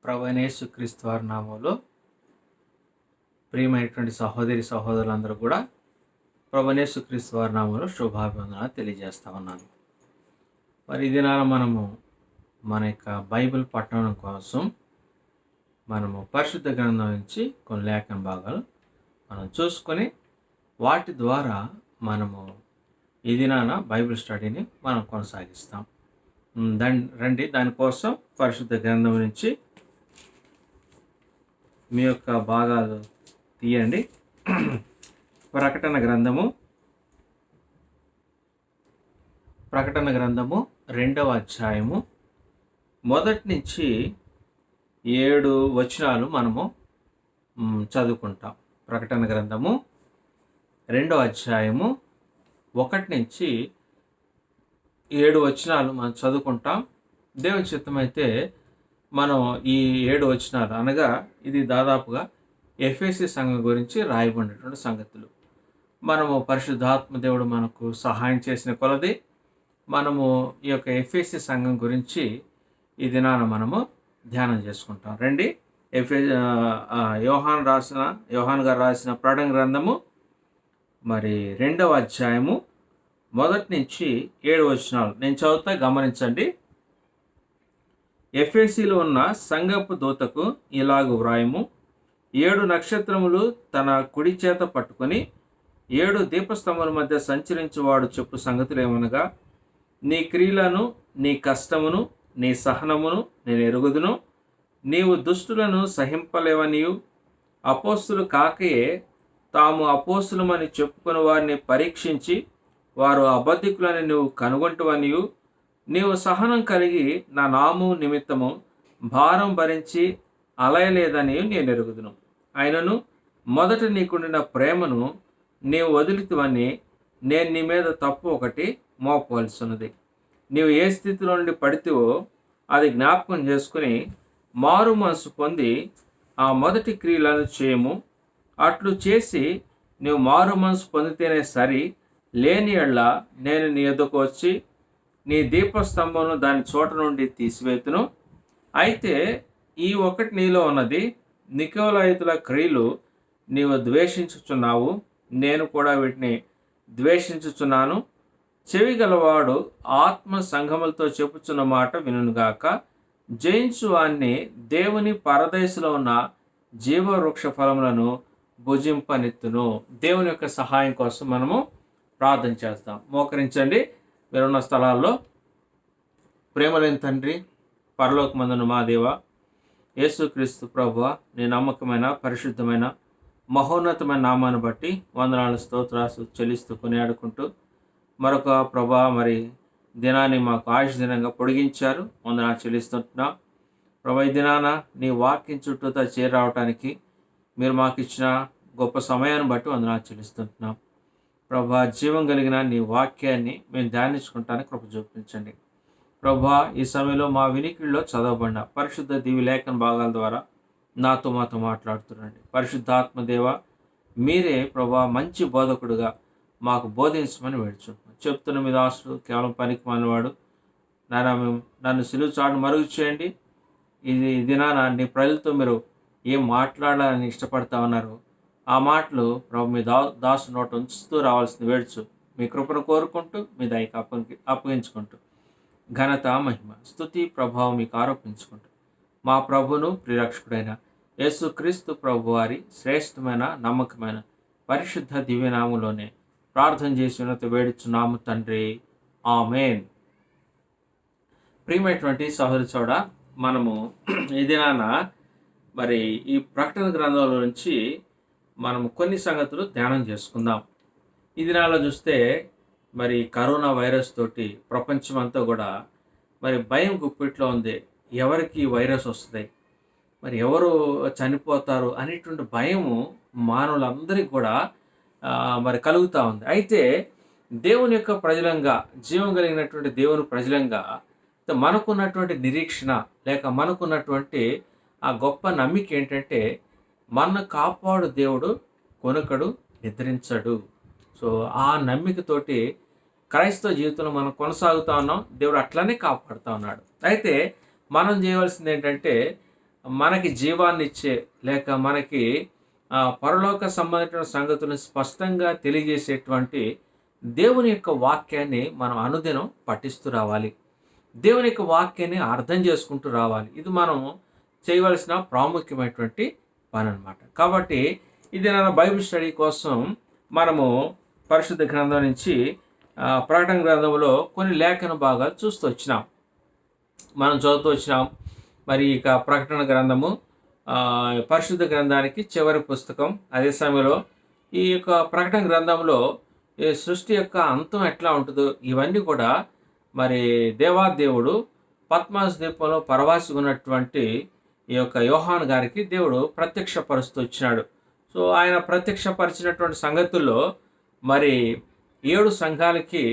ప్రభువైన యేసుక్రీస్తు వారి నామంలో ప్రియమైనటువంటి సహోదరి సహోదరులందరూ కూడా ప్రభువైన యేసుక్రీస్తు వారి నామంలో శుభాభివందనాలు తెలియజేస్తా ఉన్నాను. మరి ఈ దినాన మనము మన యొక్క బైబిల్ పఠనం కోసం మనము పరిశుద్ధ గ్రంథం నుంచి కొన్ని లేఖన భాగాలు మనం చూసుకొని వాటి ద్వారా మనము ఈ దినాన బైబిల్ స్టడీని మనం కొనసాగిస్తాం. రండి దానికోసం పరిశుద్ధ గ్రంథం నుంచి మీ యొక్క భాగాలు తీయండి. ప్రకటన గ్రంథము 2వ అధ్యాయము మొదటి నుంచి 7 వచనాలు మనము చదువుకుంటాం. ప్రకటన గ్రంథము 2వ అధ్యాయము 1 నుంచి 7 వచనాలు మనం చదువుకుంటాం. దేవుని చిత్తమైతే మనం ఈ 7 వచనాలు అనగా ఇది దాదాపుగా ఎఫెసీ సంఘం గురించి రాయబడినటువంటి సంగతులు. మనము పరిశుద్ధాత్మ దేవుడు మనకు సహాయం చేసిన కొలది మనము ఈ యొక్క ఎఫెసీ సంఘం గురించి ఈ దినాన మనము ధ్యానం చేసుకుంటాం. రండి, యోహాన్ గారు రాసిన ప్రకటన గ్రంథము మరి 2వ అధ్యాయము మొదటి నుంచి 7 వచనాలు నేను చదువుతా, గమనించండి. ఎఫెసీలో ఉన్న సంఘపు దూతకు ఇలాగు వ్రాయము: 7 నక్షత్రములు తన కుడి చేత పట్టుకొని 7 దీపస్తంభముల మధ్య సంచరించువాడు చెప్పు సంగతులేమనగా, నీ క్రియలను, నీ కష్టమును, నీ సహనమును నేను ఎరుగుదును. నీవు దుష్టులను సహింపలేవనియు, అపోస్తులు కాకయే తాము అపోస్తులమని చెప్పుకుని వారిని పరీక్షించి వారు అబద్ధికులని నువ్వు కనుగొంటువనియు, నీవు సహనం కలిగి నా నామము నిమిత్తము భారం భరించి అలయలేదని నేను ఎరుగుదును. అయినను మొదట నీకుండిన ప్రేమను నీవు వదిలితివని నేను నీ మీద తప్పు ఒకటి మోపవలసినది. నీవు ఏ స్థితిలో నుండి పడితేవో అది జ్ఞాపకం చేసుకుని మారు మనసు పొంది ఆ మొదటి క్రియలను చేయము. అట్లు చేసి నీవు మారు మనసు పొందితేనే సరి, లేని యెడల నేను నీ ఎద్దకు వచ్చి నీ దీపస్తంభమును దాని చోట నుండి తీసివేతును. అయితే ఈ ఒకటి నీలో ఉన్నది, నికోలాయితుల క్రియలు నీవు ద్వేషించుచున్నావు, నేను కూడా వీటిని ద్వేషించుచున్నాను. చెవి గలవాడు ఆత్మ సంఘములతో చెప్పుచున్న మాట వినుగాక. జయించు వాణ్ణి దేవుని పరదేశంలో ఉన్న జీవవృక్ష ఫలములను భుజింపనెత్తును. దేవుని యొక్క సహాయం కోసం మనము ప్రార్థన చేస్తాం. మోకరించండి మీరున్న స్థలాల్లో. ప్రేమలేని తండ్రి, పరలోకమందున మా దేవ, యేసుక్రీస్తు ప్రభువా, నీ నమ్మకమైన పరిశుద్ధమైన మహోన్నతమైన నామాన్ని బట్టి వందనాలు స్తోత్రాలు చెల్లిస్తూ కొనియాడుకుంటూ మరొక ప్రభా మరి దినాన్ని మాకు ఆయుష్ దినంగా పొడిగించారు. వందనాలు చెల్లిస్తుంటున్నాం. ప్రభా, ఈ దినాన నీ వాక్యం చుట్టూతో చేరవటానికి మీరు మాకు ఇచ్చిన గొప్ప సమయాన్ని బట్టి వందనాలు చెల్లిస్తుంటున్నాం. ప్రభా, జీవం కలిగిన నీ వాక్యాన్ని మేము ధ్యానించుకుంటానికి కృప చూపించండి. ప్రభా, ఈ సమయంలో మా వినికిడిలో చదవబడిన పరిశుద్ధ దివి లేఖన భాగాల ద్వారా మాతో మాట్లాడుతున్నాండి. పరిశుద్ధాత్మదేవ, మీరే ప్రభా మంచి బోధకుడుగా మాకు బోధించమని వేడుచుంటున్నాం. చెప్తున్న మీ దాసుడు కేవలం పనికి మానవాడు, నన్ను సిలువ చాటును మరుగు చేయండి. ఇది దినాన నీ ప్రజలతో మీరు ఏం మాట్లాడాలని ఇష్టపడతా ఉన్నారు, ఆ మాటలు ప్రభు మీ దాసు నోట ఉంచుతూ రావాల్సింది వేడుచు మీ కృపను కోరుకుంటూ మీ దయకి అప్పగించుకుంటూ ఘనత, మహిమ, స్తుతి, ప్రభావం మీకు ఆరోపించుకుంటూ మా ప్రభును ప్రిరక్షకుడైన యేసుక్రీస్తు ప్రభు వారి శ్రేష్టమైన నమ్మకమైన పరిశుద్ధ దివ్యనామంలోనే ప్రార్థన చేసి ఉన్నత వేడుచున్నాము తండ్రి, ఆమేన్. ప్రియమైనటువంటి సహోదరుడ, మనము ఈ దినాన మరి ఈ ప్రకటన గ్రంథంలో నుంచి మనము కొన్ని సంగతులు ధ్యానం చేసుకుందాం. ఈ దినాల్లో చూస్తే మరి కరోనా వైరస్ తోటి ప్రపంచమంతా కూడా మరి భయం గుప్పిట్లో ఉంది. ఎవరికి వైరస్ వస్తుంది, మరి ఎవరు చనిపోతారు అనేటువంటి భయము మానవులందరికీ కూడా మరి కలుగుతూ ఉంది. అయితే దేవుని యొక్క ప్రజలంగా, జీవం కలిగినటువంటి దేవుని ప్రజలంగా మనకున్నటువంటి నిరీక్షణ లేక మనకున్నటువంటి ఆ గొప్ప నమ్మిక ఏంటంటే, మన కాపాడు దేవుడు కొనుకడు, నిద్రించడు. సో ఆ నమ్మికతోటి క్రైస్తవ జీవితంలో మనం కొనసాగుతూ ఉన్నాం. దేవుడు అట్లనే కాపాడుతూ ఉన్నాడు. అయితే మనం చేయవలసింది ఏంటంటే, మనకి జీవాన్ని ఇచ్చే లేక మనకి పరలోక సంబంధించిన సంగతులను స్పష్టంగా తెలియజేసేటువంటి దేవుని యొక్క వాక్యాన్ని మనం అనుదినం పఠిస్తూ రావాలి. దేవుని యొక్క వాక్యాన్ని అర్థం చేసుకుంటూ రావాలి. ఇది మనం చేయవలసిన ప్రాముఖ్యమైనటువంటి పని అనమాట. కాబట్టి ఇది నా బైబిల్ స్టడీ కోసం మనము పరిశుద్ధ గ్రంథం నుంచి ప్రకటన గ్రంథంలో కొన్ని లేఖన భాగాలు చూస్తూ వచ్చినాం, మనం చదువుతూ వచ్చినాం. మరి ఇక ప్రకటన గ్రంథము పరిశుద్ధ గ్రంథానికి చివరి పుస్తకం. అదే సమయంలో ఈ యొక్క ప్రకటన గ్రంథంలో ఈ సృష్టి యొక్క అంతం ఎట్లా ఉంటుందో ఇవన్నీ కూడా మరి దేవాదేవుడు పద్మాస్ ద్వీపంలో పరవాసి ఉన్నటువంటి ఈ యొక్క యోహాను గారికి దేవుడు ప్రత్యక్షపరుస్తూ వచ్చినాడు. సో ఆయన ప్రత్యక్షపరిచినటువంటి సంగతుల్లో మరి 7 సంఘాలకి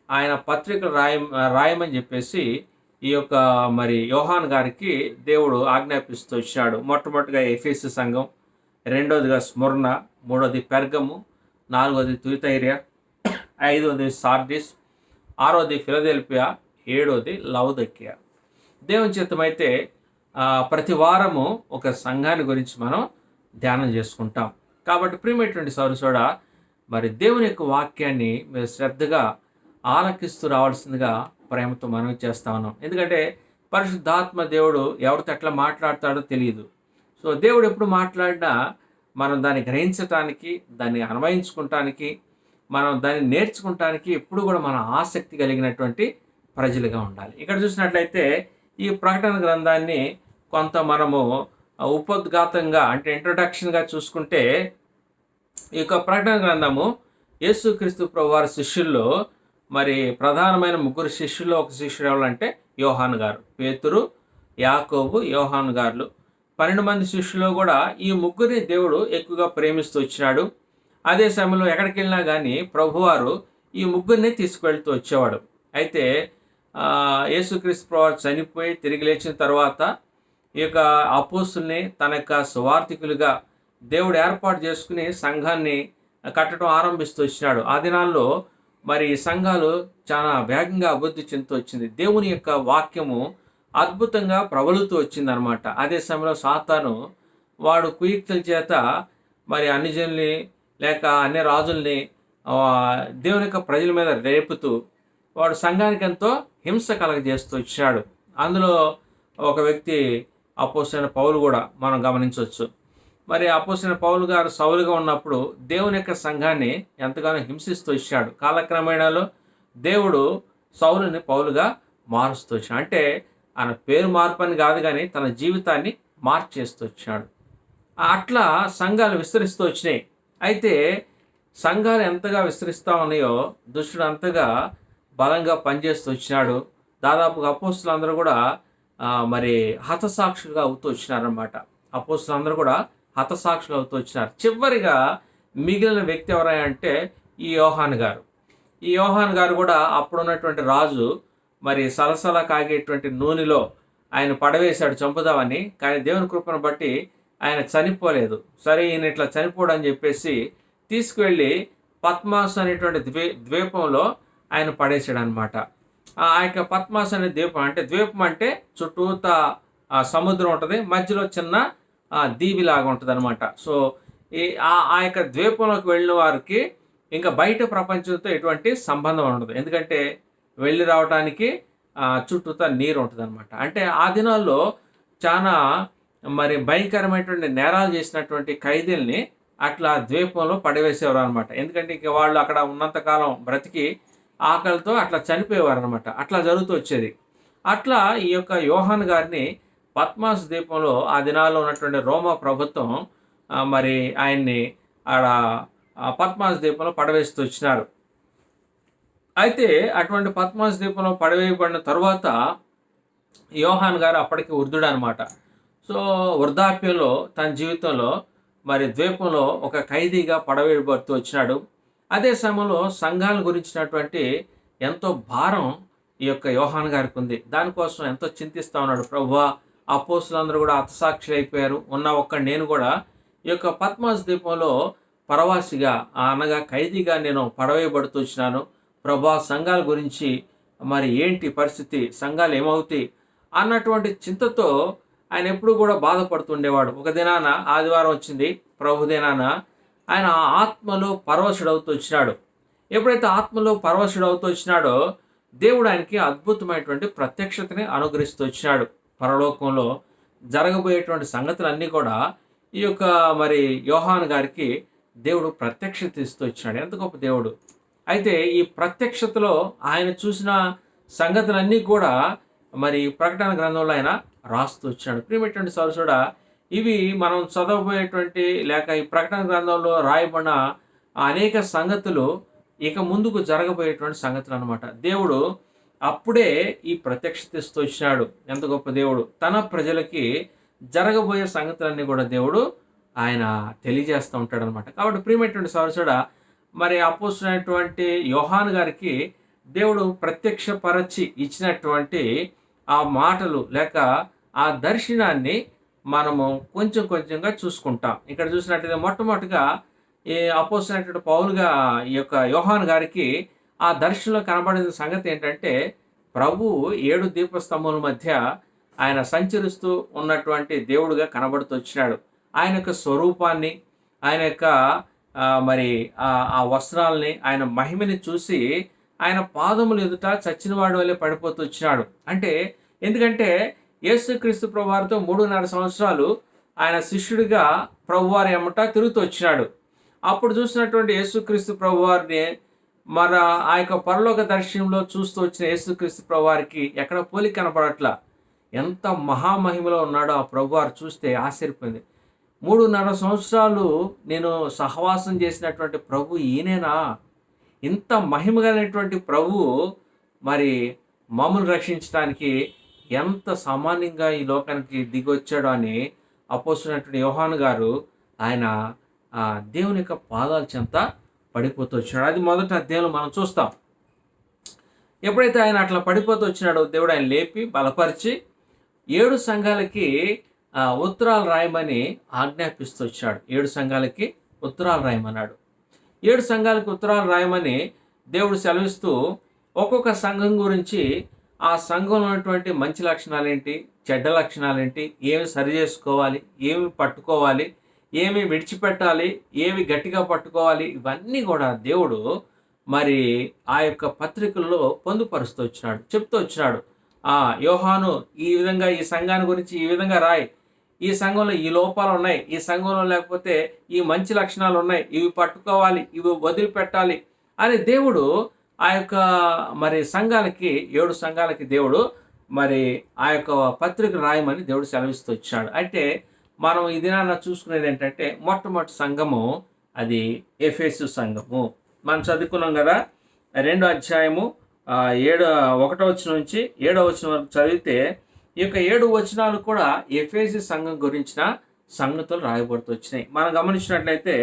ఆయన పత్రికలు రాయమని చెప్పేసి ఈ యొక్క మరి యోహాను గారికి దేవుడు ఆజ్ఞాపిస్తూ వచ్చినాడు. మొట్టమొదటిగా ఎఫెసు సంఘం, రెండవదిగా స్ముర్న, మూడవది పెర్గము, నాలుగవది తుయితైరియా, ఐదవది సార్డిస్, ఆరవది ఫిలదెల్ఫియా, ఏడవది లవొదికయ. దేవుని చిత్తమైతే ప్రతి వారము ఒక సంఘాన్ని గురించి మనం ధ్యానం చేసుకుంటాం. కాబట్టి ప్రియమైనటువంటి సౌరసోడ, మరి దేవుని యొక్క వాక్యాన్ని మీరు శ్రద్ధగా ఆలకిస్తూ రావాల్సిందిగా ప్రేమతో మనవి చేస్తా ఉన్నాం. ఎందుకంటే పరిశుద్ధాత్మ దేవుడు ఎవరితో ఎట్లా మాట్లాడతాడో తెలియదు. సో దేవుడు ఎప్పుడు మాట్లాడినా మనం దాన్ని గ్రహించటానికి, దాన్ని అన్వయించుకుంటానికి, మనం దాన్ని నేర్చుకుంటానికి ఎప్పుడు కూడా మన ఆసక్తి కలిగినటువంటి ప్రజలుగా ఉండాలి. ఇక్కడ చూసినట్లయితే ఈ ప్రకటన గ్రంథాన్ని కొంత మనము ఉపోద్ఘాతంగా అంటే ఇంట్రొడక్షన్గా చూసుకుంటే, ఈ యొక్క ప్రకటన గ్రంథము యేసుక్రీస్తు ప్రభువారి శిష్యుల్లో మరి ప్రధానమైన 3 శిష్యుల్లో ఒక శిష్యుడు ఎవరంటే యోహాను గారు. పేతురు, యాకోబు, యోహాను గారు 12 మంది శిష్యుల్లో కూడా ఈ 3 దేవుడు ఎక్కువగా ప్రేమిస్తూ వచ్చినాడు. అదే సమయంలో ఎక్కడికి వెళ్ళినా కానీ ప్రభువారు ఈ 3 తీసుకువెళ్తూ వచ్చేవాడు. అయితే యేసుక్రీస్తు ప్రభువారు చనిపోయి తిరిగి లేచిన తర్వాత ఈ యొక్క అపోస్తుల్ని తన యొక్క సువార్థికులుగా దేవుడు ఏర్పాటు చేసుకుని సంఘాన్ని కట్టడం ఆరంభిస్తూ వచ్చినాడు. ఆ దినాల్లో మరి సంఘాలు చాలా వేగంగా అభివృద్ధి చెందుతూ వచ్చింది. దేవుని యొక్క వాక్యము అద్భుతంగా ప్రబలుతూ వచ్చిందనమాట. అదే సమయంలో సాతాను వాడు కుయుక్తుల చేత మరి అన్ని జనుల్ని లేక అన్ని రాజుల్ని దేవుని యొక్క ప్రజల మీద రేపుతూ వాడు సంఘానికి ఎంతో హింస కలగజేస్తూ వచ్చాడు. అందులో ఒక వ్యక్తి అపోస్తలుడైన పౌలు కూడా మనం గమనించవచ్చు. మరి అపోస్తలుడైన పౌలు గారు సౌలుగా ఉన్నప్పుడు దేవుని యొక్క సంఘాన్ని ఎంతగానో హింసిస్తూ వచ్చాడు. కాలక్రమేణాలో దేవుడు సౌలుని పౌలుగా మారుస్తూ వచ్చాడు. అంటే ఆయన పేరు మార్పని కాదు కానీ తన జీవితాన్ని మార్చేస్తూ వచ్చాడు. అట్లా సంఘాలు విస్తరిస్తూ వచ్చినాయి. అయితే సంఘాలు ఎంతగా విస్తరిస్తూ ఉన్నాయో దుష్టుడు అంతగా బలంగా పనిచేస్తూ వచ్చినాడు. దాదాపుగా అపోస్తలులందరూ కూడా మరి హతసాక్షులుగా అవుతూ వచ్చినారనమాట. అపోస్తలులందరూ కూడా హతసాక్షులు అవుతూ వచ్చినారు. చివరిగా మిగిలిన వ్యక్తి ఎవరంటే ఈ యోహాను గారు. ఈ యోహాను గారు కూడా అప్పుడున్నటువంటి రాజు మరి సలసల కాగేటువంటి నూనెలో ఆయన పడవేశాడు చంపుదామని. కానీ దేవుని కృపను బట్టి ఆయన చనిపోలేదు. సరే ఈయన ఇట్లా చనిపోవడం అని చెప్పేసి తీసుకువెళ్ళి పద్మాస్ అనేటువంటి ద్వీపంలో ఆయన పడేసాడు అనమాట. ఆ యొక్క పద్మాస్ అనే ద్వీపం అంటే చుట్టూతా సముద్రం ఉంటుంది, మధ్యలో చిన్న దీవిలాగా ఉంటుంది అనమాట. సో ఆ యొక్క ద్వీపంలోకి వెళ్ళిన వారికి ఇంకా బయట ప్రపంచంతో ఎటువంటి సంబంధం ఉండదు. ఎందుకంటే వెళ్ళి రావడానికి చుట్టూతా నీరు ఉంటుంది అనమాట. అంటే ఆ దినాల్లో చాలా మరి భయంకరమైనటువంటి నేరాలు చేసినటువంటి ఖైదీల్ని అట్లా ద్వీపంలో పడవేసేవారు అనమాట. ఎందుకంటే ఇక వాళ్ళు అక్కడ ఉన్నంతకాలం బ్రతికి ఆకలితో అట్లా చనిపోయేవారు అనమాట. అట్లా జరుగుతూ వచ్చేది. అట్లా ఈ యొక్క యోహాను గారిని పద్మాస్ ద్వీపంలో ఆ దినాల్లో ఉన్నటువంటి రోమా ప్రభుత్వం మరి ఆయన్ని ఆడ పద్మాస్ ద్వీపంలో పడవేస్తూ వచ్చినారు. అయితే అటువంటి పద్మాస్ ద్వీపంలో పడవేయబడిన తర్వాత యోహాను గారు అప్పటికి వృద్ధుడు అనమాట. సో వృద్ధాప్యంలో తన జీవితంలో మరి ద్వీపంలో ఒక ఖైదీగా పడవేయబడుతూ వచ్చినాడు. అదే సమయంలో సంఘాల గురించినటువంటి ఎంతో భారం ఈ యొక్క యోహాను గారికి ఉంది. దానికోసం ఎంతో చింతిస్తూ ఉన్నాడు. ప్రభువా, అపోస్తులందరూ కూడా హతసాక్షులు అయిపోయారు, నేను కూడా ఈ యొక్క పద్మాస్ ద్వీపంలో పరవాసిగా అనగా ఖైదీగా నేను పడవేయబడుతూ వచ్చినాను. ప్రభువా, సంఘాల గురించి మరి ఏంటి పరిస్థితి, సంఘాలు ఏమవుతాయి అన్నటువంటి చింతతో ఆయన ఎప్పుడు కూడా బాధపడుతుండేవాడు. ఒక దినాన ఆదివారం వచ్చింది, ప్రభు దినాన ఆయన ఆత్మలో పరవశుడవుతూ వచ్చినాడు. ఎప్పుడైతే ఆత్మలో పరవశుడవుతూ వచ్చినాడో దేవుడు ఆయనకి అద్భుతమైనటువంటి ప్రత్యక్షతని అనుగ్రహిస్తూ వచ్చినాడు. పరలోకంలో జరగబోయేటువంటి సంగతులన్నీ కూడా ఈ యొక్క మరి యోహాను గారికి దేవుడు ప్రత్యక్షత ఇస్తూ వచ్చినాడు. ఎంత గొప్ప దేవుడు! అయితే ఈ ప్రత్యక్షతలో ఆయన చూసిన సంగతులన్నీ కూడా మరి ప్రకటన గ్రంథంలో ఆయన రాస్తూ వచ్చినాడు. ప్రియమైనటువంటి సోదరుడా, ఇవి మనం చదవబోయేటువంటి లేక ఈ ప్రకటన గ్రంథంలో రాయబడిన అనేక సంగతులు ఇక ముందుకు జరగబోయేటువంటి సంగతులు అనమాట. దేవుడు అప్పుడే ఈ ప్రత్యక్షత ఇస్తూ వచ్చినాడు. ఎంత గొప్ప దేవుడు! తన ప్రజలకి జరగబోయే సంగతులన్నీ కూడా దేవుడు ఆయన తెలియజేస్తూ ఉంటాడు అనమాట. కాబట్టి ప్రియమైనటువంటి సోదరుడా, మరి అపోస్తలుడైనటువంటి యోహాను గారికి దేవుడు ప్రత్యక్షపరచి ఇచ్చినటువంటి ఆ మాటలు లేక ఆ దర్శనాన్ని మనము కొంచెం కొంచెంగా చూసుకుంటాం. ఇక్కడ చూసినట్లయితే మొట్టమొదటిగా ఈ అపోస్తలుడైనటువంటి పౌలుగా ఈ యొక్క యోహాను గారికి ఆ దర్శనంలో కనబడిన సంగతి ఏంటంటే, ప్రభువు 7 దీపస్తంభముల మధ్య ఆయన సంచరిస్తూ ఉన్నటువంటి దేవుడుగా కనబడుతూ వచ్చినాడు. ఆయన యొక్క స్వరూపాన్ని, ఆయన యొక్క మరి ఆ వస్త్రాలని, ఆయన మహిమని చూసి ఆయన పాదములు ఎదుట చచ్చినవాడు వల్లే పడిపోతూ వచ్చినాడు. ఎందుకంటే యేసుక్రీస్తు ప్రభువారితో 3.5 సంవత్సరాలు ఆయన శిష్యుడిగా ప్రభువారి ఎమ్మట తిరుగుతూ వచ్చినాడు. అప్పుడు చూసినటువంటి యేసుక్రీస్తు ప్రభువారిని మన ఆ యొక్క పరలోక దర్శనంలో చూస్తూ వచ్చిన యేసుక్రీస్తు ప్రభువారికి ఎక్కడ పోలిక కనపడట్లా. ఎంత మహామహిమలో ఉన్నాడో ఆ ప్రభువారు చూస్తే ఆశ్చర్యపోయింది. 3.5 సంవత్సరాలు నేను సహవాసం చేసినటువంటి ప్రభు ఈయనేనా? ఇంత మహిమ కలిగినటువంటి ప్రభువు మరి మమ్మల్ని రక్షించడానికి ఎంత సామాన్యంగా ఈ లోకానికి దిగొచ్చాడో అని అపోస్తలుడైనటువంటి యోహాను గారు ఆయన దేవుని యొక్క పాదాల చెంత పడిపోతూ వచ్చినాడు. అది మొదటి అధ్యాయంలో మనం చూస్తాం. ఎప్పుడైతే ఆయన అట్లా పడిపోతూ వచ్చినాడో దేవుడు ఆయన లేపి బలపరిచి 7 సంఘాలకి ఉత్తరాలు రాయమని ఆజ్ఞాపిస్తూ వచ్చాడు. 7 సంఘాలకి ఉత్తరాలు రాయమన్నాడు. 7 సంఘాలకి ఉత్తరాలు రాయమని దేవుడు సెలవిస్తూ ఒక్కొక్క సంఘం గురించి ఆ సంఘంలో ఉన్నటువంటి మంచి లక్షణాలేంటి, చెడ్డ లక్షణాలేంటి, ఏమి సరి చేసుకోవాలి, ఏమి పట్టుకోవాలి, ఏమి విడిచిపెట్టాలి, ఏమి గట్టిగా పట్టుకోవాలి, ఇవన్నీ కూడా దేవుడు మరి ఆ యొక్క పత్రికల్లో పొందుపరుస్తూ వచ్చినాడు, చెప్తూ వచ్చినాడు. యోహాను ఈ విధంగా ఈ సంఘాన్ని గురించి ఈ విధంగా రాయి, ఈ సంఘంలో ఈ లోపాలు ఉన్నాయి, ఈ సంఘంలో లేకపోతే ఈ మంచి లక్షణాలు ఉన్నాయి, ఇవి పట్టుకోవాలి, ఇవి వదిలిపెట్టాలి అని దేవుడు ఆ యొక్క మరి సంఘాలకి 7 సంఘాలకి దేవుడు మరి ఆ యొక్క పత్రిక రాయమని దేవుడు సెలవిస్తూ వచ్చాడు. అంటే మనం ఈ దినాన చూసుకునేది ఏంటంటే మొట్టమొదటి సంఘము అది ఎఫెసు సంఘము. మనం చదువుకున్నాం కదా, 2వ అధ్యాయము 1వ వచనం నుంచి 7వ వచనం వరకు చదివితే ఈ యొక్క 7 వచనాలు కూడా ఎఫెసు సంఘం గురించిన సంగతులు రాయబడుతూ వచ్చినాయి. మనం గమనించినట్లయితే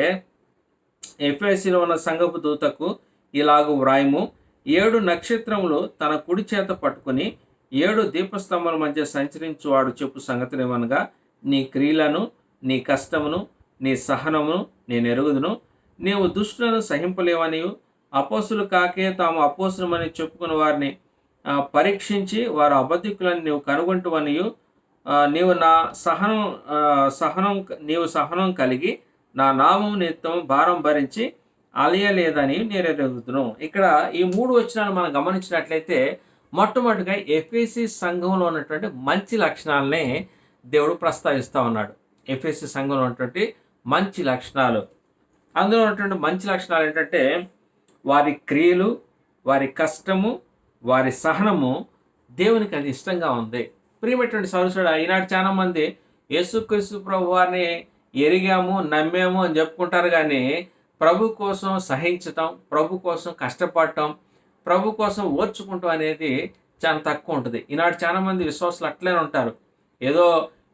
ఎఫెసులో ఉన్న సంఘపు దూతకు ఇలాగూ వ్రాయము, 7 నక్షత్రములు తన కుడి చేత పట్టుకుని 7 దీపస్తంభాల మధ్య సంచరించువాడు చెప్పు సంగతులు ఏమనగా, నీ క్రియలను, నీ కష్టమును, నీ సహనమును నేను ఎరుగుదును. నీవు దుష్టులను సహింపలేవనియు, అపోస్తులు కాకే తాము అపోస్తులమని చెప్పుకున్న వారిని పరీక్షించి వారు అబద్ధికులని నీవు కనుగొంటువనియు, నీవు నా సహనం కలిగి నా నామం నిమిత్తం భారం భరించి అలయలేదని నేను ఎరుగుదును. ఇక్కడ ఈ 3 వచనాలు మనం గమనించినట్లయితే మొట్టమొదటిగా ఎఫెసీ సంఘంలో ఉన్నటువంటి మంచి లక్షణాలనే దేవుడు ప్రస్తావిస్తూ ఉన్నాడు. ఎఫెసీ సంఘంలో ఉన్నటువంటి మంచి లక్షణాలు, అందులో ఉన్నటువంటి మంచి లక్షణాలు ఏంటంటే వారి క్రియలు, వారి కష్టము, వారి సహనము దేవునికి అది ఇష్టంగా ఉంది. ప్రియమైనటువంటి సోదరుడా, ఈనాడు చాలా మంది యేసుక్రీస్తు ప్రభు వారిని ఎరిగాము, నమ్మాము అని చెప్పుకుంటారు, కానీ ప్రభు కోసం సహించటం, ప్రభు కోసం కష్టపడటం, ప్రభు కోసం ఓర్చుకుంటాం అనేది చాలా తక్కువ ఉంటుంది. ఈనాడు చాలా మంది విశ్వాసులు అట్లనే ఉంటారు. ఏదో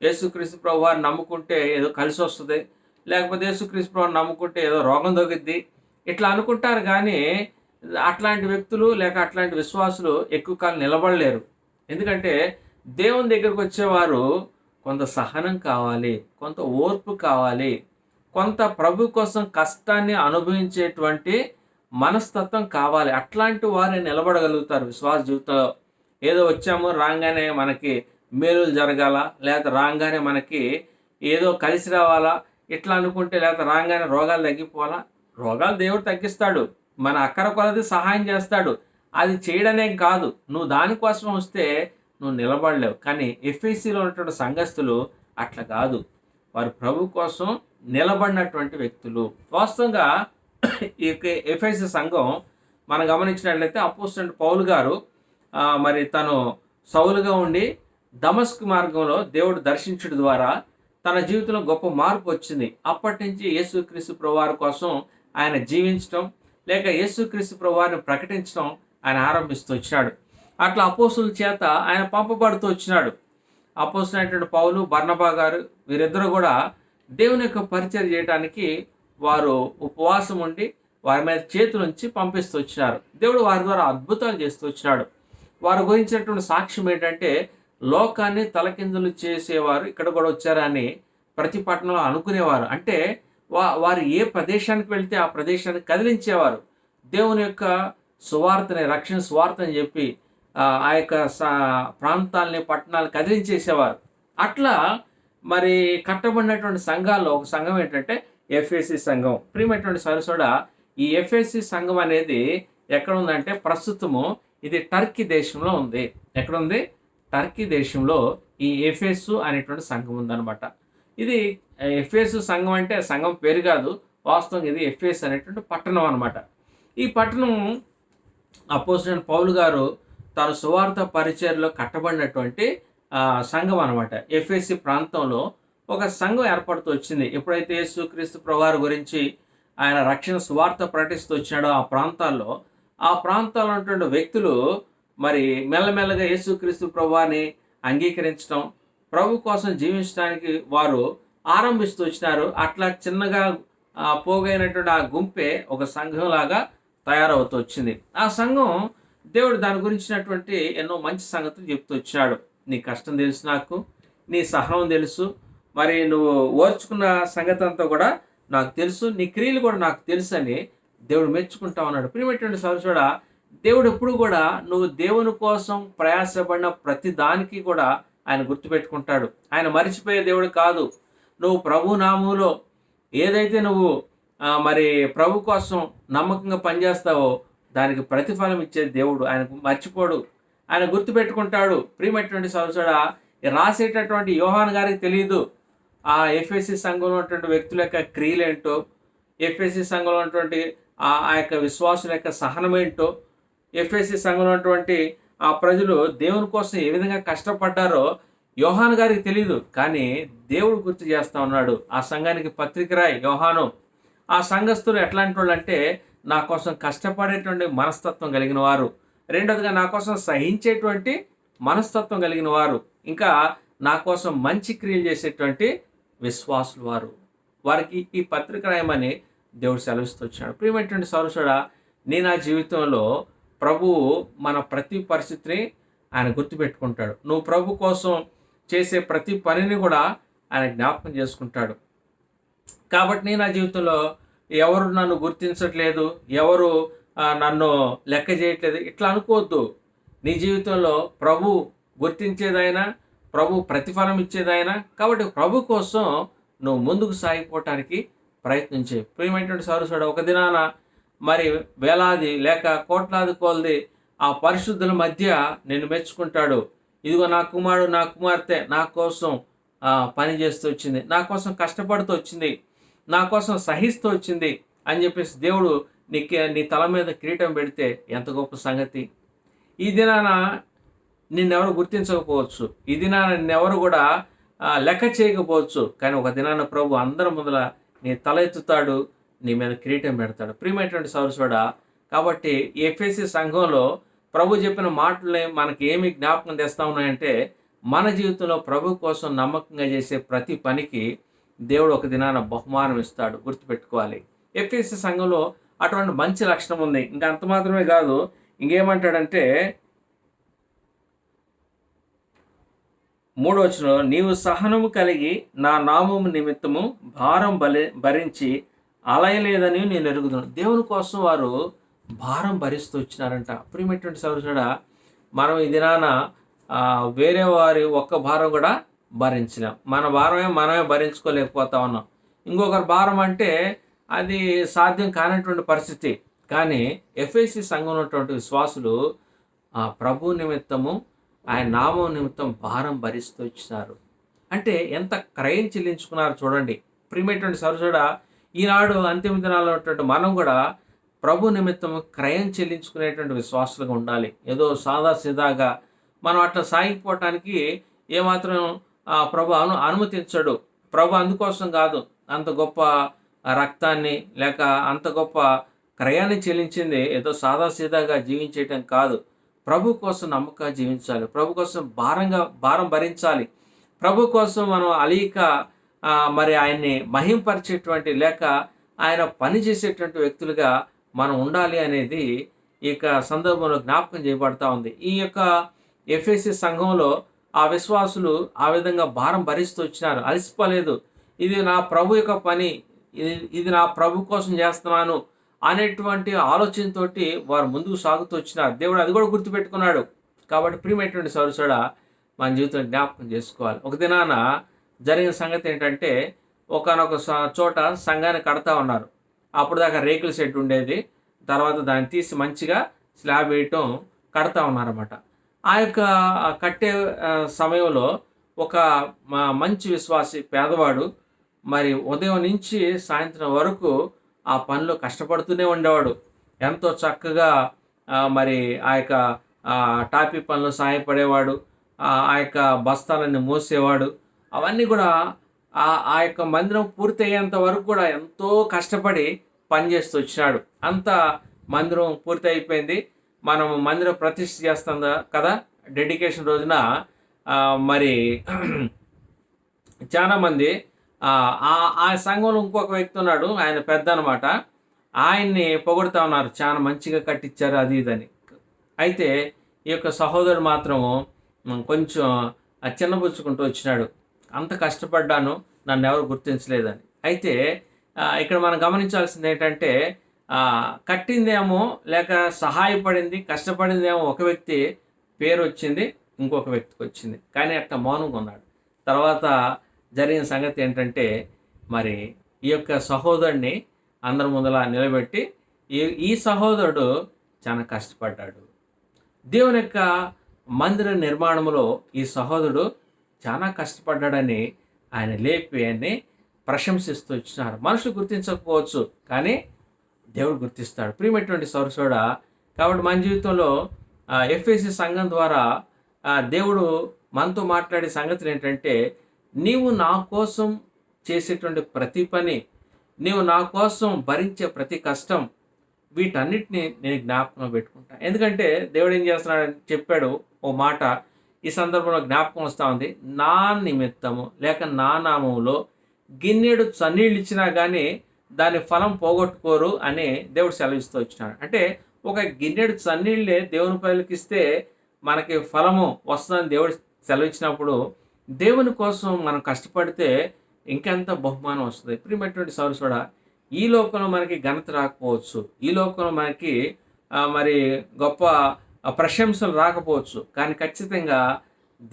యేసుక్రీస్తు ప్రభు వారిని నమ్ముకుంటే ఏదో కలిసి వస్తుంది, లేకపోతే యేసుక్రీస్తు ప్రభుని నమ్ముకుంటే ఏదో రోగం తగ్గుద్ది, ఇట్లా అనుకుంటారు. కానీ అట్లాంటి వ్యక్తులు లేక అట్లాంటి విశ్వాసులు ఎక్కువ కాలం నిలబడలేరు. ఎందుకంటే దేవుని దగ్గరకు వచ్చేవారు కొంత సహనం కావాలి, కొంత ఓర్పు కావాలి, కొంత ప్రభు కోసం కష్టాన్ని అనుభవించేటువంటి మనస్తత్వం కావాలి. అట్లాంటి వారే నిలబడగలుగుతారు విశ్వాస జీవితంలో. ఏదో వచ్చాము రాగానే మనకి మేలులు జరగాల, లేకపోతే రాగానే మనకి ఏదో కలిసి రావాలా, ఇట్లా అనుకుంటే లేకపోతే రాగానే రోగాలు తగ్గిపోవాలా. రోగాలు దేవుడు తగ్గిస్తాడు, మన అక్కర కొలది సహాయం చేస్తాడు. అది చేయడమే కాదు, నువ్వు దానికోసం వస్తే నువ్వు నిలబడలేవు. కానీ ఎఫ్ఎస్సిలో ఉన్నటువంటి సంఘస్థులు అట్లా కాదు, వారు ప్రభు కోసం నిలబడినటువంటి వ్యక్తులు. వాస్తవంగా ఈ ఎఫ్ఎస్సి సంఘం మనం గమనించినట్లయితే అపోస్తలుడైన పౌలు గారు మరి తను సౌలుగా ఉండి దమస్కు మార్గంలో దేవుడు దర్శించడం ద్వారా తన జీవితంలో గొప్ప మార్పు వచ్చింది. అప్పటి నుంచి యేసుక్రీస్తు ప్రభువారి కోసం ఆయన జీవించడం, లేక యేసుక్రీస్తు ప్రభువారిని ప్రకటించడం ఆయన ఆరంభిస్తూ వచ్చినాడు. అట్లా అపోస్తుల చేత ఆయన పంపబడుతూ వచ్చినాడు. అపోస్తులైనటువంటి పౌలు, బర్నబా గారు వీరిద్దరూ కూడా దేవుని యొక్క పరిచయం చేయడానికి వారు ఉపవాసం ఉండి వారి మీద చేతులుంచి పంపిస్తూ వచ్చినారు. దేవుడు వారి ద్వారా అద్భుతాలు చేస్తూ వచ్చినాడు. వారి గురించినటువంటి సాక్ష్యం ఏంటంటే, లోకాన్ని తలకిందులు చేసేవారు ఇక్కడ కూడా వచ్చారని ప్రతి పట్టణంలో అనుకునేవారు. అంటే వారు ఏ ప్రదేశానికి వెళ్తే ఆ ప్రదేశాన్ని కదిలించేవారు. దేవుని యొక్క సువార్తని, రక్షణ సువార్తని చెప్పి ఆ యొక్క ప్రాంతాలని, పట్టణాలను కదిలించేసేవారు. అట్లా మరి కట్టబడినటువంటి సంఘాల్లో ఒక సంఘం ఏంటంటే ఎఫ్ఎస్సి సంఘం. ప్రియమైనటువంటి సరసోడా, ఈ ఎఫ్ఎస్సి సంఘం అనేది ఎక్కడ ఉందంటే ప్రస్తుతము ఇది టర్కీ దేశంలో ఉంది. ఎక్కడ ఉంది? టర్కీ దేశంలో ఈ ఎఫెసు అనేటువంటి సంఘం ఉందన్నమాట. ఇది ఎఫెసు సంఘం అంటే సంఘం పేరు కాదు, వాస్తవంగా ఇది ఎఫెస్ అనేటువంటి పట్టణం అనమాట. ఈ పట్టణం అపోస్తలుడైన పౌలు గారు తాను సువార్త పరిచర్లో కట్టబడినటువంటి సంఘం అనమాట. ఎఫెసి ప్రాంతంలో ఒక సంఘం ఏర్పడుతూ వచ్చింది. ఎప్పుడైతే యేసుక్రీస్తు ప్రభువారి గురించి ఆయన రక్షణ సువార్త ప్రకటిస్తూ వచ్చినాడో ఆ ప్రాంతాల్లో ఉన్నటువంటి వ్యక్తులు మరి మెల్లమెల్లగా యేసుక్రీస్తు ప్రభువాని అంగీకరించడం, ప్రభు కోసం జీవించడానికి వారు ఆరంభిస్తూ వచ్చినారు. అట్లా చిన్నగా పోగైనటువంటి ఆ గుంపే ఒక సంఘంలాగా తయారవుతూ వచ్చింది. ఆ సంఘం దేవుడు దాని గురించినటువంటి ఎన్నో మంచి సంగతులు చెప్తూ వచ్చాడు. నీ కష్టం తెలుసు నాకు, నీ సహనం తెలుసు, మరి నువ్వు ఓర్చుకున్న సంగతి అంతా కూడా నాకు తెలుసు, నీ క్రియలు కూడా నాకు తెలుసు అని దేవుడు మెచ్చుకుంటా ఉన్నాడు. ప్రియమైనటువంటి సహోదరుడా, దేవుడు ఎప్పుడు కూడా నువ్వు దేవుని కోసం ప్రయాసపడిన ప్రతి దానికి కూడా ఆయన గుర్తుపెట్టుకుంటాడు. ఆయన మరిచిపోయే దేవుడు కాదు. నువ్వు ప్రభు నామములో ఏదైతే నువ్వు మరి ప్రభు కోసం నమ్మకంగా పనిచేస్తావో దానికి ప్రతిఫలం ఇచ్చే దేవుడు. ఆయనకు మర్చిపోడు, ఆయన గుర్తుపెట్టుకుంటాడు. ప్రియమైనటువంటి సహోదరుడా, రాసేటటువంటి యోహాను గారికి తెలియదు ఆ ఎఫ్ఎస్సి సంఘంలో ఉన్నటువంటి వ్యక్తుల యొక్క క్రియలేంటో, ఎఫ్ఎస్సి సంఘంలో ఉన్నటువంటి ఆ యొక్క విశ్వాసుల యొక్క సహనమేంటో, ఎఫ్ఎస్సి సంఘంలో ఉన్నటువంటి ఆ ప్రజలు దేవుని కోసం ఏ విధంగా కష్టపడ్డారో యోహాను గారికి తెలియదు. కానీ దేవుడు గుర్తు చేస్తూ ఉన్నాడు. ఆ సంఘానికి పత్రిక రాయి యోహాను. ఆ సంఘస్థులు ఎట్లాంటి వాళ్ళు అంటే, నా కోసం కష్టపడేటువంటి మనస్తత్వం కలిగిన వారు, రెండోదిగా నా కోసం సహించేటువంటి మనస్తత్వం కలిగిన వారు, ఇంకా నా కోసం మంచి క్రియలు చేసేటువంటి విశ్వాసులు వారు. వారికి ఈ పత్రిక రాయమని దేవుడు సెలవిస్తూ వచ్చాడు. ప్రియమైనటువంటి సౌరసుడా, నీ నా జీవితంలో ప్రభువు మన ప్రతి పరిస్థితిని ఆయన గుర్తుపెట్టుకుంటాడు. నువ్వు ప్రభు కోసం చేసే ప్రతి పనిని కూడా ఆయన జ్ఞాపకం చేసుకుంటాడు. కాబట్టి నీ నా జీవితంలో ఎవరు నన్ను గుర్తించట్లేదు, ఎవరు నన్ను లెక్క చేయట్లేదు ఇట్లా అనుకోవద్దు. నీ జీవితంలో ప్రభు గుర్తించేదైనా, ప్రభు ప్రతిఫలం ఇచ్చేదైనా. కాబట్టి ప్రభు కోసం నువ్వు ముందుకు సాగిపోవటానికి ప్రయత్నించే. ప్రియమైనటువంటి సౌరసుడు, ఒక దినాన మరి వేలాది లేక కోట్లాది కొలది ఆ పరిశుద్ధుల మధ్య నిన్ను మెచ్చుకుంటాడు. ఇదిగో నా కుమారుడు, నా కుమార్తె నా కోసం పని చేస్తూ వచ్చింది, నా కోసం కష్టపడుతూ వచ్చింది, నా కోసం సహిస్తూ వచ్చింది అని చెప్పేసి దేవుడు నీ తల మీద కిరీటం పెడితే ఎంత గొప్ప సంగతి. ఈ దినాన నిన్నెవరు గుర్తించకపోవచ్చు, ఈ దినాన నిన్నెవరు కూడా లెక్క చేయకపోవచ్చు. కానీ ఒక దినాన ప్రభు అందరి ముందర నీ తల ఎత్తుతాడు, నీ మీద కిరీటం పెడతాడు. ప్రియమైనటువంటి సౌరసుడా, కాబట్టి ఎఫెసి సంఘంలో ప్రభు చెప్పిన మాటల్ని మనకి ఏమి జ్ఞాపకం తెస్తా ఉన్నాయంటే, మన జీవితంలో ప్రభు కోసం నమ్మకంగా చేసే ప్రతి పనికి దేవుడు ఒక దినాన బహుమానం ఇస్తాడు. గుర్తుపెట్టుకోవాలి. ఎఫెసి సంఘంలో అటువంటి మంచి లక్షణం ఉంది. ఇంకా అంత మాత్రమే కాదు, ఇంకేమంటాడంటే 3వ వచనంలో, నీవు సహనము కలిగి నా నామము నిమిత్తము భారం భరించి అలయలేదని నేను ఎరుగుదును. దేవుని కోసం వారు భారం భరిస్తూ వచ్చినారంట. ప్రియమైనటువంటి సౌరసుడా, మనం ఈ దినాన వేరే వారి ఒక్క భారం కూడా భరించలేం. మన భారమే మనమే భరించుకోలేకపోతా ఉన్నాం. ఇంకొకరి భారం అంటే అది సాధ్యం కానటువంటి పరిస్థితి. కానీ ఎఫెసీ సంఘంలో ఉన్నటువంటి విశ్వాసులు ప్రభు నిమిత్తము, ఆయన నామం నిమిత్తం భారం భరిస్తూ వచ్చినారు. అంటే ఎంత క్రయం చెల్లించుకున్నారు చూడండి. ప్రియమైనటువంటి సహోదరుడా, ఈనాడు అంతిమ దినాల్లో ఉన్నటువంటి మనం కూడా ప్రభు నిమిత్తం క్రయం చెల్లించుకునేటువంటి విశ్వాసులుగా ఉండాలి. ఏదో సాదాసీదాగా మనం అట్లా సాగిపోవటానికి ఏమాత్రం ప్రభు అనుమతించడు. ప్రభు అందుకోసం కాదు అంత గొప్ప రక్తాన్ని లేక అంత గొప్ప క్రయాన్ని చెల్లించింది ఏదో సాదాసీదాగా జీవించేయటం కాదు. ప్రభు కోసం నమ్మకంగా జీవించాలి. ప్రభు కోసం భారం భరించాలి. ప్రభు కోసం మనం అలీక మరి ఆయన్ని మహింపరిచేటువంటి లేక ఆయన పని చేసేటువంటి వ్యక్తులుగా మనం ఉండాలి అనేది ఈ యొక్క సందర్భంలో జ్ఞాపకం చేయబడతా ఉంది. ఈ యొక్క ఎఫెసీ సంఘంలో ఆ విశ్వాసులు ఆ విధంగా భారం భరిస్తూ వచ్చినారు. అలసిపోలేదు. ఇది నా ప్రభు యొక్క పని, ఇది నా ప్రభు కోసం చేస్తున్నాను అనేటువంటి ఆలోచనతోటి వారు ముందుకు సాగుతూ వచ్చినారు. దేవుడు అది కూడా గుర్తుపెట్టుకున్నాడు. కాబట్టి ప్రియమైనటువంటి సోదరుడా, మన జీవితం జ్ఞాపకం చేసుకోవాలి. ఒక దినాన జరిగిన సంగతి ఏంటంటే, ఒకానొక చోట సంఘాన్ని కడతా ఉన్నారు. అప్పుడు దాకా రేకుల షెడ్ ఉండేది. తర్వాత దాన్ని తీసి మంచిగా స్లాబ్ వేయటం కడతా ఉన్నారన్నమాట. ఆ యొక్క కట్టే సమయంలో ఒక మంచి విశ్వాసి పేదవాడు మరి ఉదయం నుంచి సాయంత్రం వరకు ఆ పనిలో కష్టపడుతూనే ఉండేవాడు. ఎంతో చక్కగా మరి ఆ యొక్క టాపీ పనులు సహాయపడేవాడు. ఆ యొక్క బస్తాలన్నీ మోసేవాడు. అవన్నీ కూడా ఆ యొక్క మందిరం పూర్తయ్యేంత వరకు కూడా ఎంతో కష్టపడి పనిచేస్తూ వచ్చినాడు. అంత మందిరం పూర్తి అయిపోయింది. మనం మందిరం ప్రతిష్ఠ చేస్తాం కదా, డెడికేషన్ రోజున మరి చాలామంది ఆ సంఘంలో ఇంకొక వ్యక్తి ఉన్నాడు, ఆయన పెద్ద అనమాట. ఆయన్ని పొగుడుతూ ఉన్నారు, చాలా మంచిగా కట్టించారు అది ఇదని. అయితే ఈ యొక్క సహోదరుడు మాత్రము కొంచెం చిన్నబుచ్చుకుంటూ వచ్చినాడు. అంత కష్టపడ్డాను, నన్ను ఎవరు గుర్తించలేదని. అయితే ఇక్కడ మనం గమనించాల్సింది ఏంటంటే, కట్టిందేమో లేక సహాయపడింది కష్టపడిందేమో ఒక వ్యక్తి పేరు వచ్చింది, ఇంకొక వ్యక్తికి వచ్చింది. కానీ అట్లా మౌనంగా ఉన్నాడు. తర్వాత జరిగిన సంగతి ఏంటంటే, మరి ఈ యొక్క సహోదరుడిని అందరి ముందలా నిలబెట్టి ఈ సహోదరుడు చాలా కష్టపడ్డాడు. దేవుని యొక్క మందిర నిర్మాణంలో ఈ సహోదరుడు చాలా కష్టపడ్డాడని ఆయన లేపి ఆయన్ని ప్రశంసిస్తూ ఇచ్చినారు. మనుషులు గుర్తించకపోవచ్చు, కానీ దేవుడు గుర్తిస్తాడు. ప్రియమైనటువంటి సోదరుడా, కాబట్టి మన జీవితంలో ఎఫ్ఎసి సంఘం ద్వారా దేవుడు మనతో మాట్లాడే సంగతులు ఏంటంటే, నీవు నా కోసం చేసేటువంటి ప్రతి పని, నీవు నా కోసం భరించే ప్రతి కష్టం, వీటన్నిటిని నేను జ్ఞాపకంలో పెట్టుకుంటాను. ఎందుకంటే దేవుడు ఏం చేస్తున్నాడని చెప్పాడు ఓ మాట ఈ సందర్భంలో జ్ఞాపకం వస్తూ ఉంది. నా నిమిత్తము లేక నా నామంలో గిన్నెడు చన్నీళ్ళు ఇచ్చినా కానీ దాని ఫలం పోగొట్టుకోరు అని దేవుడు సెలవిస్తూ వచ్చినాడు. అంటే ఒక గిన్నెడు చన్నీళ్ళే దేవుని పైలకి ఇస్తే మనకి ఫలము వస్తుందని దేవుడు సెలవిచ్చినప్పుడు, దేవుని కోసం మనం కష్టపడితే ఇంకెంత బహుమానం వస్తుంది. ప్రియమైనటువంటి సోదరుడా, ఈ లోకంలో మనకి ఘనత రాకపోవచ్చు, ఈ లోకంలో మనకి మరి గొప్ప ప్రశంసలు రాకపోవచ్చు, కానీ ఖచ్చితంగా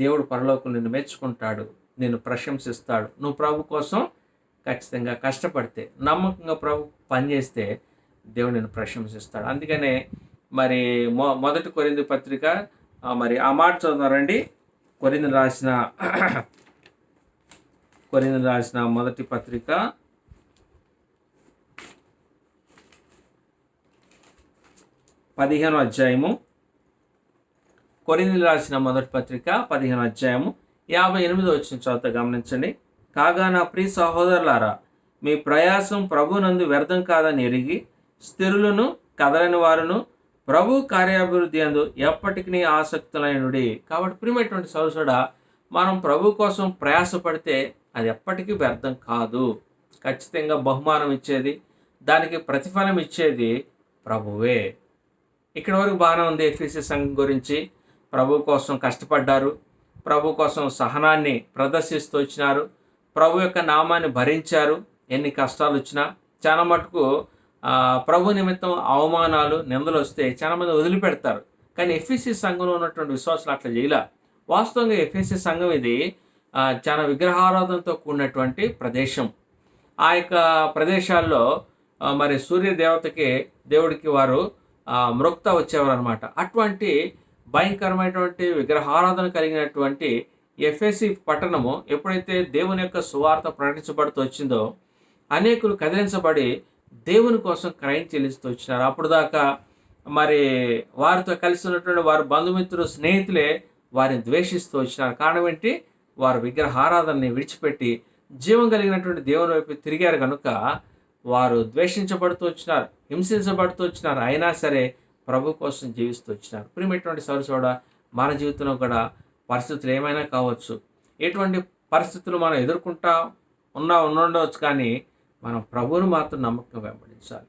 దేవుడు పరలోకం నిన్ను మెచ్చుకుంటాడు, నిన్ను ప్రశంసిస్తాడు. నువ్వు ప్రభు కోసం ఖచ్చితంగా కష్టపడితే, నమ్మకంగా ప్రభు పనిచేస్తే దేవుడు నిన్ను ప్రశంసిస్తాడు. అందుకనే మరి మొదటి కొరింథీ పత్రిక మరి ఆ మాట చదువుతారండి. కొరింథీ రాసిన మొదటి పత్రిక 15వ అధ్యాయము. కొరింథీయులకు రాసిన మొదటి పత్రిక 15వ అధ్యాయము 58వ వచనం చదువుతా, గమనించండి. కాగా నా ప్రియ సహోదరులారా, మీ ప్రయాసం ప్రభునందు వ్యర్థం కాదని ఎరిగి స్థిరులను కదలని వారును ప్రభు కార్యాభివృద్ధి అందు ఎప్పటికీ ఆసక్తులైనడి. కాబట్టి ప్రియమైనటువంటి సోదరుడా, మనం ప్రభు కోసం ప్రయాసపడితే అది ఎప్పటికీ వ్యర్థం కాదు. ఖచ్చితంగా బహుమానం ఇచ్చేది, దానికి ప్రతిఫలం ఇచ్చేది ప్రభువే. ఇక్కడ వరకు బాగానే ఉంది. ఎఫెసీ సంఘం గురించి ప్రభు కోసం కష్టపడ్డారు, ప్రభు కోసం సహనాన్ని ప్రదర్శిస్తూ వచ్చినారు, ప్రభు యొక్క నామాన్ని భరించారు. ఎన్ని కష్టాలు వచ్చినా చాలా మటుకు ప్రభు నిమిత్తం అవమానాలు నిందలు వస్తే చాలామంది వదిలిపెడతారు. కానీ ఎఫెసీ సంఘంలో ఉన్నటువంటి విశ్వాసులు అట్లా చేయలే. వాస్తవంగా ఎఫెసీ సంఘం ఇది చాలా విగ్రహారాధనతో కూడినటువంటి ప్రదేశం. ఆ యొక్క ప్రదేశాల్లో మరి సూర్య దేవతకి దేవుడికి వారు మ్రొక్తా వచ్చేవారనమాట. అటువంటి భయంకరమైనటువంటి విగ్రహారాధన కలిగినటువంటి ఎఫెసీ పట్టణము ఎప్పుడైతే దేవుని యొక్క సువార్త ప్రకటించబడుతూ వచ్చిందో అనేకులు కదిలించబడి దేవుని కోసం క్రయం చెల్లిస్తూ వచ్చినారు. అప్పుడు దాకా మరి వారితో కలిసి ఉన్నటువంటి వారి బంధుమిత్రులు, స్నేహితులే వారిని ద్వేషిస్తూ వచ్చినారు. కారణం ఏంటి? వారు విగ్రహారాధనని విడిచిపెట్టి జీవం కలిగినటువంటి దేవుని వైపు తిరిగారు కనుక వారు ద్వేషించబడుతూ వచ్చినారు, హింసించబడుతూ వచ్చినారు. అయినా సరే ప్రభు కోసం జీవిస్తూ వచ్చినారు. ప్రియమైనటువంటి సోదరుడా, మన జీవితంలో కూడా పరిస్థితులు ఏమైనా కావచ్చు, ఎటువంటి పరిస్థితులు మనం ఎదుర్కొంటా ఉండవచ్చు, కానీ మనం ప్రభువుని మాత్రం నమ్మకంగా వెంబడించాలి,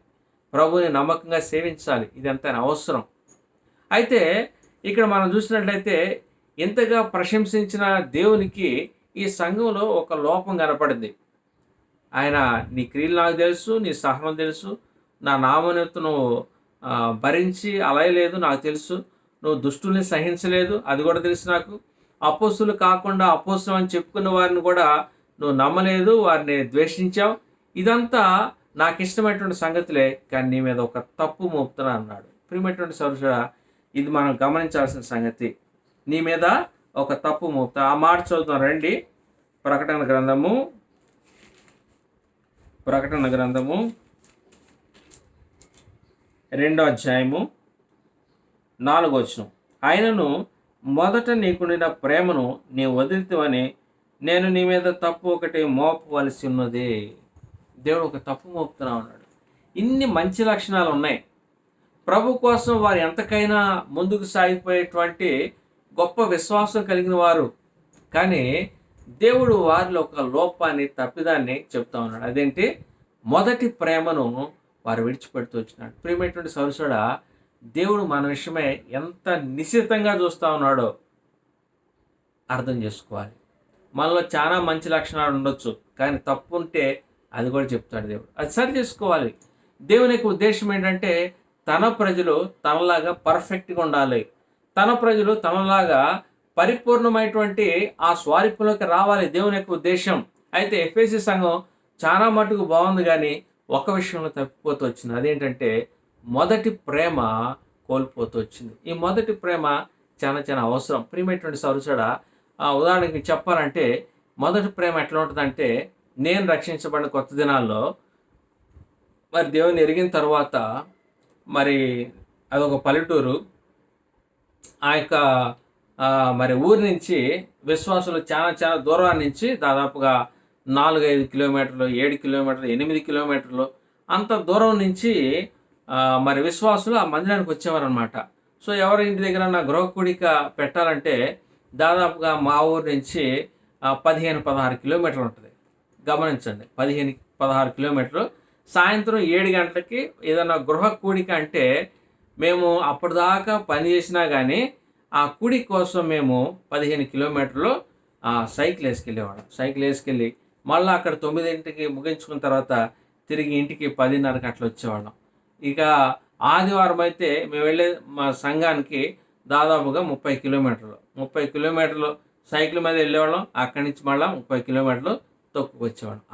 ప్రభువుని నమ్మకంగా సేవించాలి. ఇది ఎంతైనా అవసరం. అయితే ఇక్కడ మనం చూసినట్లయితే ఇంతగా ప్రశంసించిన దేవునికి ఈ సంఘంలో ఒక లోపం కనపడింది. ఆయన నీ క్రియలు నాకు తెలుసు, నీ సహనం తెలుసు, నా నామోన్నత నువ్వు భరించి అలయలేదు నాకు తెలుసు, నువ్వు దుష్టుల్ని సహించలేదు అది కూడా తెలుసు నాకు, అపోస్తులు కాకుండా అపోస్తులు అని చెప్పుకున్న వారిని కూడా నువ్వు నమ్మలేదు, వారిని ద్వేషించావు. ఇదంతా నాకు ఇష్టమైనటువంటి సంగతులే, కానీ నీ మీద ఒక తప్పు మోపుతున్నా అన్నాడు. ప్రియమైనటువంటి సోదరుడా, ఇది మనం గమనించాల్సిన సంగతి. నీ మీద ఒక తప్పు మోపుతా. ఆ మాట చదువుతాం రండి. ప్రకటన గ్రంథము 2వ అధ్యాయము 4వ వచనం. ఆయనను మొదట నీకుండిన ప్రేమను నీ వదిలితేవని నేను నీ మీద తప్పు ఒకటి మోపవలసి ఉన్నది. దేవుడు ఒక తప్పు మోపుతున్నా ఉన్నాడు. ఇన్ని మంచి లక్షణాలు ఉన్నాయి. ప్రభు కోసం వారు ఎంతకైనా ముందుకు సాగిపోయేటువంటి గొప్ప విశ్వాసం కలిగిన వారు. కానీ దేవుడు వారిలో ఒక లోపాన్ని, తప్పిదాన్ని చెప్తా ఉన్నాడు. అదేంటి? మొదటి ప్రేమను వారు విడిచిపెడుతూ వచ్చినాడు. ప్రియమైనటువంటి సోదరుడా, దేవుడు మన విషయమే ఎంత నిశ్చితంగా చూస్తూ ఉన్నాడో అర్థం చేసుకోవాలి. మనలో చాలా మంచి లక్షణాలు ఉండొచ్చు, కానీ తప్పు ఉంటే అది కూడా చెప్తాడు దేవుడు. అది సరి చేసుకోవాలి. దేవుని యొక్క ఉద్దేశం ఏంటంటే తన ప్రజలు తనలాగా పర్ఫెక్ట్గా ఉండాలి, తన ప్రజలు తనలాగా పరిపూర్ణమైనటువంటి ఆ స్వారూప్యంలోకి రావాలి, దేవుని యొక్క ఉద్దేశం. అయితే ఎఫెసీ సంఘం చాలా మటుకు బాగుంది, కానీ ఒక విషయంలో తప్పిపోతూ వచ్చింది. అదేంటంటే మొదటి ప్రేమ కోల్పోతూ వచ్చింది. ఈ మొదటి ప్రేమ చాలా చాలా అవసరం. ప్రియమైనటువంటి సోదరుడా, ఉదాహరణకి చెప్పాలంటే మొదటి ప్రేమ ఎట్లా ఉంటుందంటే, నేను రక్షించబడిన కొత్త దినాల్లో మరి దేవుని ఎరిగిన తర్వాత మరి అదొక పల్లెటూరు. ఆ యొక్క మరి ఊరి నుంచి విశ్వాసులు చాలా చాలా దూరం నుంచి దాదాపుగా 4-5 కిలోమీటర్లు, 7 కిలోమీటర్లు, 8 కిలోమీటర్లు అంత దూరం నుంచి మరి విశ్వాసులు ఆ మందిరానికి వచ్చేవారు అనమాట. సో ఎవరి ఇంటి దగ్గర నా గృహ కూడిక పెట్టాలంటే దాదాపుగా మా ఊరు నుంచి 15-16 కిలోమీటర్లు ఉంటుంది. గమనించండి, 15-16 కిలోమీటర్లు. సాయంత్రం 7 గంటలకి ఏదైనా గృహ కూడిక అంటే మేము అప్పటిదాకా పని చేసినా కానీ ఆ కూడి కోసం మేము 15 కిలోమీటర్లు సైకిల్ వేసుకెళ్ళేవాళ్ళం. సైకిల్ వేసుకెళ్ళి మళ్ళీ అక్కడ 9ంటికి ముగించుకున్న తర్వాత తిరిగి ఇంటికి 10:30కి అట్లా వచ్చేవాళ్ళం. ఇక ఆదివారం అయితే మేము వెళ్ళే మా సంఘానికి దాదాపుగా 30 కిలోమీటర్లు సైకిల్ మీద వెళ్ళేవాళ్ళం. అక్కడి నుంచి మళ్ళీ 30 కిలోమీటర్లు తొక్కుకొచ్చేవాళ్ళం.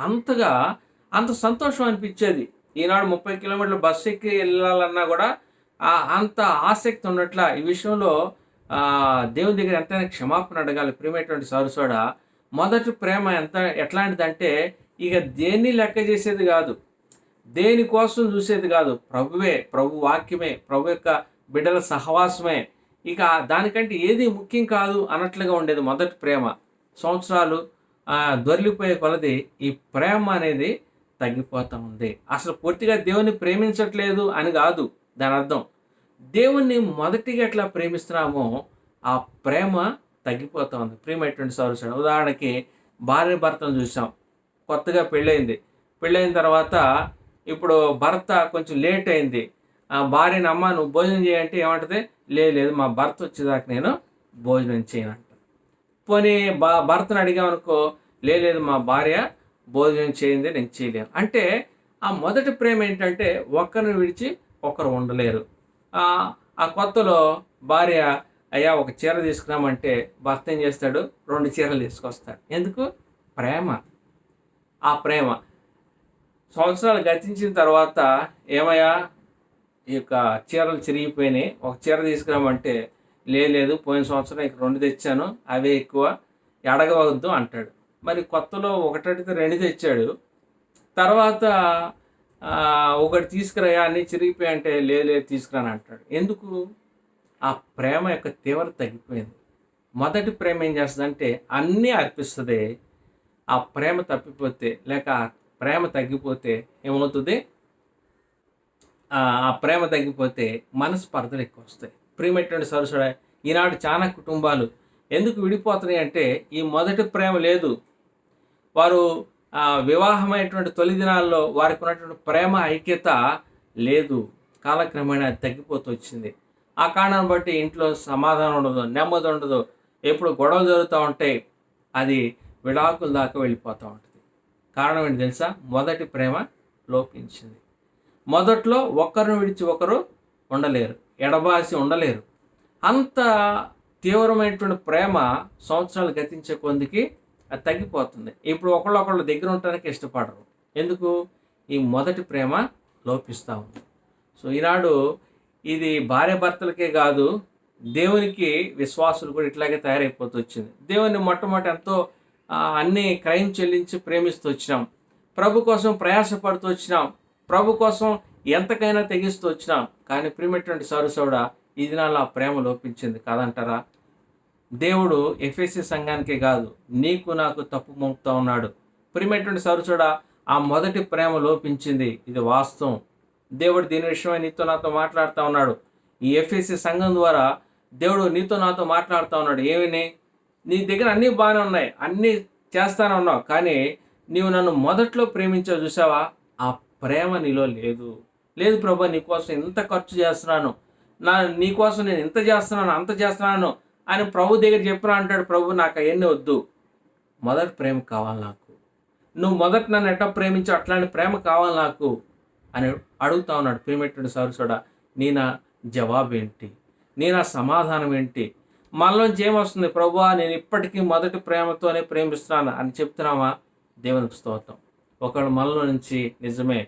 అంత సంతోషం అనిపించేది. ఈనాడు 30 కిలోమీటర్లు బస్సు ఎక్కి వెళ్ళాలన్నా కూడా అంత ఆసక్తి ఉన్నట్ల ఈ విషయంలో దేవుని దగ్గర ఎంతైనా క్షమాపణ అడగాలి. ప్రియమైనటువంటి సోదరుడా, మొదటి ప్రేమ ఎట్లాంటిదంటే ఇక దేన్ని లెక్క చేసేది కాదు, దేనికోసం చూసేది కాదు. ప్రభువే, ప్రభు వాక్యమే, ప్రభు యొక్క బిడ్డల సహవాసమే, ఇక దానికంటే ఏది ముఖ్యం కాదు అన్నట్లుగా ఉండేది మొదటి ప్రేమ. సంవత్సరాలు దొరికిపోయే కొలది ఈ ప్రేమ అనేది తగ్గిపోతూ ఉంది. అసలు పూర్తిగా దేవుని ప్రేమించట్లేదు అని కాదు దాని అర్థం. దేవుణ్ణి మొదటిగా ఎట్లా ప్రేమిస్తున్నామో ఆ ప్రేమ తగ్గిపోతూ ఉంది. ప్రియమైనటువంటి సోదరుడు, ఉదాహరణకి భార్య భర్తను చూసాం. కొత్తగా పెళ్ళైన తర్వాత ఇప్పుడు భర్త కొంచెం లేట్ అయింది. భార్యని అమ్మ నువ్వు భోజనం చేయంటే ఏమంటుంది? లేదు మా భర్త వచ్చేదాకా నేను భోజనం చేయనంట. పోనీ భర్తను అడిగామనుకో, లేదు మా భార్య భోజనం చేయింది, నేను చేయలేను. అంటే ఆ మొదటి ప్రేమ ఏంటంటే ఒకరిని విడిచి ఒకరు ఉండలేరు. ఆ కొత్తలో భార్య అయ్యా ఒక చీర తీసుకురామంటే భర్త ఏం చేస్తాడు, 2 చీరలు తీసుకొస్తాడు. ఎందుకు? ప్రేమ. ఆ ప్రేమ సంవత్సరాలు గతించిన తర్వాత, ఏమయ్యా ఈ యొక్క చీరలు చిరిగిపోయినాయి, ఒక చీర తీసుకురామంటే లేదు పోయిన సంవత్సరం ఇక 2 తెచ్చాను, అవే ఎక్కువ, అడగవద్దు అంటాడు. మరి కొత్తలో 1 అడిగితే 2 తెచ్చాడు. తర్వాత ఒకటి తీసుకురాయా అన్నీ చిరిగిపోయి అంటే లేదు తీసుకురాని అంటాడు. ఎందుకు? ఆ ప్రేమ యొక్క తీవ్రత తగ్గిపోయింది. మొదటి ప్రేమ ఏం చేస్తుందంటే అన్నీ అర్పిస్తుంది. ఆ ప్రేమ తప్పిపోతే లేక ఆ ప్రేమ తగ్గిపోతే ఏమవుతుంది? ఆ ప్రేమ తగ్గిపోతే మనస్పర్ధలు ఎక్కువ వస్తాయి. ప్రియమైనటువంటి సరసుడ, ఈనాడు చాలా కుటుంబాలు ఎందుకు విడిపోతున్నాయి అంటే ఈ మొదటి ప్రేమ లేదు. వారు వివాహమైనటువంటి తొలి దినాల్లో వారికి ఉన్నటువంటి ప్రేమ ఐక్యత లేదు. కాలక్రమేణా అది తగ్గిపోతూ వచ్చింది. ఆ కారణాన్ని బట్టి ఇంట్లో సమాధానం ఉండదు, నెమ్మది ఉండదు, ఎప్పుడు గొడవలు జరుగుతూ ఉంటాయి. అది విడాకుల దాకా వెళ్ళిపోతూ ఉంటుంది. కారణం ఏంటి తెలుసా? మొదటి ప్రేమ లోపించింది. మొదట్లో ఒకరిని విడిచి ఒకరు ఉండలేరు, ఎడబాసి ఉండలేరు. అంత తీవ్రమైనటువంటి ప్రేమ సంవత్సరాలు గతించే కొందికి అది తగ్గిపోతుంది. ఇప్పుడు ఒకళ్ళొకళ్ళు దగ్గర ఉండటానికి ఇష్టపడరు. ఎందుకు? ఈ మొదటి ప్రేమ లోపిస్తూ ఉంది. సో ఈనాడు ఇది భార్య భర్తలకే కాదు, దేవునికి విశ్వాసులు కూడా ఇట్లాగే తయారైపోతూ వచ్చింది. దేవుని మొట్టమొదటి ఎంతో అన్ని క్రయం చెల్లించి ప్రేమిస్తూ వచ్చినాం, ప్రభు కోసం ప్రయాసపడుతూ వచ్చినాం, ప్రభు కోసం ఎంతకైనా తెగిస్తూ వచ్చినాం. కానీ ప్రియమైనటువంటి సరుసౌడ ఈ దినాల్లో ఆ ప్రేమ లోపించింది కాదంటారా? దేవుడు ఎఫెసీ సంఘానికే కాదు, నీకు నాకు తప్పు మోపుతా ఉన్నాడు. ప్రియమైనటువంటి సరుసౌడ, ఆ మొదటి ప్రేమ లోపించింది, ఇది వాస్తవం. దేవుడు దీని విషయమై నీతో నాతో మాట్లాడుతూ ఉన్నాడు. ఈ ఎఫెసీ సంఘం ద్వారా దేవుడు నీతో నాతో మాట్లాడుతూ ఉన్నాడు. ఏమని? నీ దగ్గర అన్నీ బాగానే ఉన్నాయి, అన్నీ చేస్తానే ఉన్నావు, కానీ నీవు నన్ను మొదట్లో ప్రేమించావు చూసావా, ఆ ప్రేమ నీలో లేదు. లేదు ప్రభా, నీకోసం ఇంత ఖర్చు చేస్తున్నాను, నీకోసం నేను ఇంత చేస్తున్నాను అంత చేస్తున్నాను అని ప్రభు దగ్గర చెప్పినా అంటాడు. ప్రభు నాకు అవన్నీ వద్దు, మొదటి ప్రేమ కావాలి నాకు, నువ్వు మొదట నన్ను ఎట్లా ప్రేమించావు అట్లాంటి ప్రేమ కావాలి నాకు అని అడుగుతా ఉన్నాడు. ప్రియమైనటువంటి సరుసోడా, నీ నా జవాబు ఏంటి? నీ నా సమాధానం ఏంటి? మనలోంచి ఏమొస్తుంది? ప్రభువా నేను ఇప్పటికీ మొదటి ప్రేమతోనే ప్రేమిస్తున్నాను అని చెప్తున్నామా? దేవునికి స్తోత్రం. ఒకళ్ళు మనలో నుంచి నిజమే,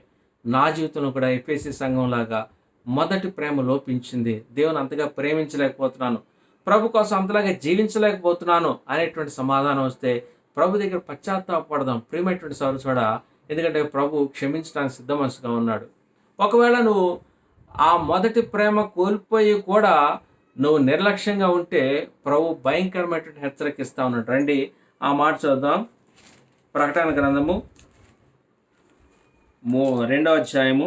నా జీవితంలో కూడా ఎఫెసీ సంఘంలాగా మొదటి ప్రేమ లోపించింది, దేవుని అంతగా ప్రేమించలేకపోతున్నాను, ప్రభు కోసం అంతలాగా జీవించలేకపోతున్నాను అనేటువంటి సమాధానం వస్తే ప్రభు దగ్గర పశ్చాత్తాపడదాం ప్రియమైనటువంటి సరుసోడా. ఎందుకంటే ప్రభు క్షమించడానికి సిద్ధ మనసుగా ఉన్నాడు. ఒకవేళ నువ్వు ఆ మొదటి ప్రేమ కోల్పోయి కూడా నువ్వు నిర్లక్ష్యంగా ఉంటే ప్రభు భయంకరమైనటువంటి హెచ్చరిక ఇస్తా ఉన్నాడు. రండి ఆ మాట చూద్దాం. ప్రకటన గ్రంథము 2వ అధ్యాయము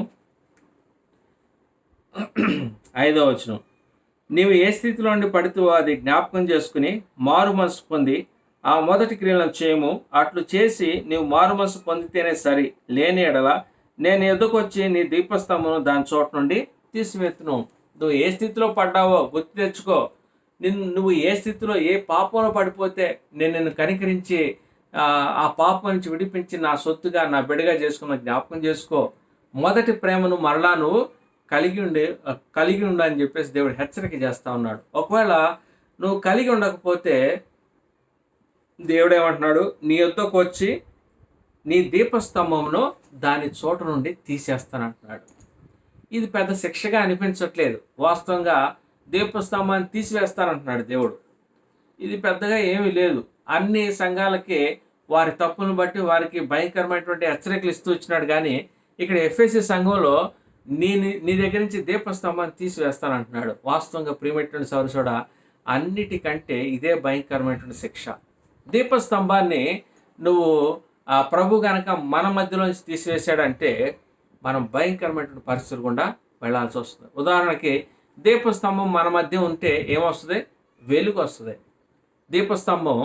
5వ వచనం. నీవు ఏ స్థితిలో నుండి పడితే అది జ్ఞాపకం చేసుకుని మారు మనసు పొంది ఆ మొదటి క్రియలను చేయము. అట్లు చేసి నీవు మారు మనసు పొందితేనే సరి, లేని ఎడల నేను ఎదుకొచ్చి నీ దీపస్తంభమును దాని చోట నుండి తీసివేతును. నువ్వు ఏ స్థితిలో పడ్డావో గుర్తు తెచ్చుకో. నువ్వు ఏ స్థితిలో ఏ పాపంలో పడిపోతే నేను నిన్ను కనికరించి ఆ పాపం నుంచి విడిపించి నా సొత్తుగా నా బిడ్డగా చేసుకున్న జ్ఞాపకం చేసుకో. మొదటి ప్రేమను మరలా నువ్వు కలిగి ఉండు అని చెప్పేసి దేవుడు హెచ్చరిక చేస్తూ ఉన్నాడు. ఒకవేళ నువ్వు కలిగి ఉండకపోతే దేవుడు ఏమంటున్నాడు? నీ యొద్దకు వచ్చి నీ దీపస్తంభమును దాని చోట నుండి తీసేస్తానంటున్నాడు. ఇది పెద్ద శిక్షగా అనిపించట్లేదు. వాస్తవంగా దీపస్తంభాన్ని తీసివేస్తానంటున్నాడు దేవుడు. ఇది పెద్దగా ఏమీ లేదు. అన్ని సంఘాలకి వారి తప్పులను బట్టి వారికి భయంకరమైనటువంటి హెచ్చరికలు ఇస్తూ వచ్చినాడు. కానీ ఇక్కడ ఎఫెసీ సంఘంలో నీ దగ్గర నుంచి దీపస్తంభాన్ని తీసివేస్తానంటున్నాడు. వాస్తవంగా ప్రియమైనటువంటి సౌరసోడా, అన్నిటికంటే ఇదే భయంకరమైనటువంటి శిక్ష. దీపస్తంభాన్ని నువ్వు ప్రభు గనక మన మధ్యలోంచి తీసివేశాడంటే మనం భయంకరమైనటువంటి పరిస్థితులు గుండా వెళ్లాల్సి వస్తుంది. ఉదాహరణకి దీపస్తంభం మన మధ్య ఉంటే ఏమొస్తుంది? వెలుగు వస్తుంది. దీపస్తంభం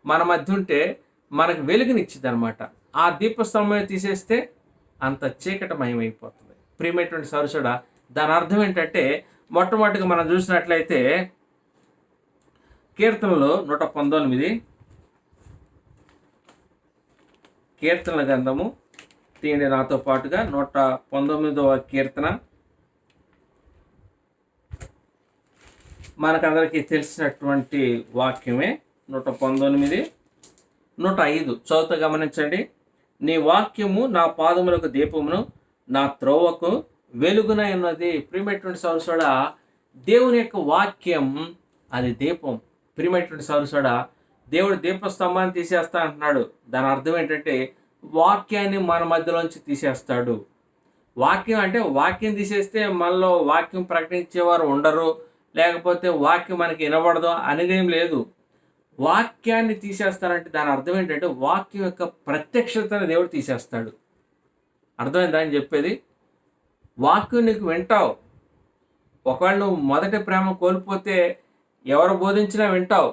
మన మధ్య ఉంటే మనకు వెలుగునిచ్చింది అనమాట. ఆ దీపస్తంభం తీసేస్తే అంత చీకటమయమైపోతుంది. ప్రియమైనటువంటి సరుసడా, దాని అర్థం ఏంటంటే మొట్టమొదటిగా మనం చూసినట్లయితే కీర్తనలు 119, కీర్తనల గ్రంథము తీయండి నాతో పాటుగా. 119వ కీర్తన మనకందరికీ తెలిసినటువంటి వాక్యమే 119, 105 చదువుతా గమనించండి. నీ వాక్యము నా పాదములకు దీపమును, నా త్రోవకు వెలుగునై ఉన్నది. ప్రియమైనటువంటి సహోదరుడా, దేవుని యొక్క వాక్యం అది దీపం. ప్రియమైనటువంటి సహోదరుడా, దేవుడు దీపస్తంభాన్ని తీసేస్తా అంటున్నాడు. దాని అర్థం ఏంటంటే వాక్యాన్ని మన మధ్యలోంచి తీసేస్తాడు. వాక్యం అంటే వాక్యం తీసేస్తే మనలో వాక్యం ప్రకటించేవారు ఉండరు, లేకపోతే వాక్యం మనకి వినబడదు అనేదేం లేదు. వాక్యాన్ని తీసేస్తానంటే దాని అర్థం ఏంటంటే వాక్యం యొక్క ప్రత్యక్షతను దేవుడు తీసేస్తాడు. అర్థమైందా అని చెప్పేది? వాక్యం నీకు వింటావు. ఒకవేళ నువ్వు మొదటి ప్రేమ కోల్పోతే ఎవరు బోధించినా వింటావు,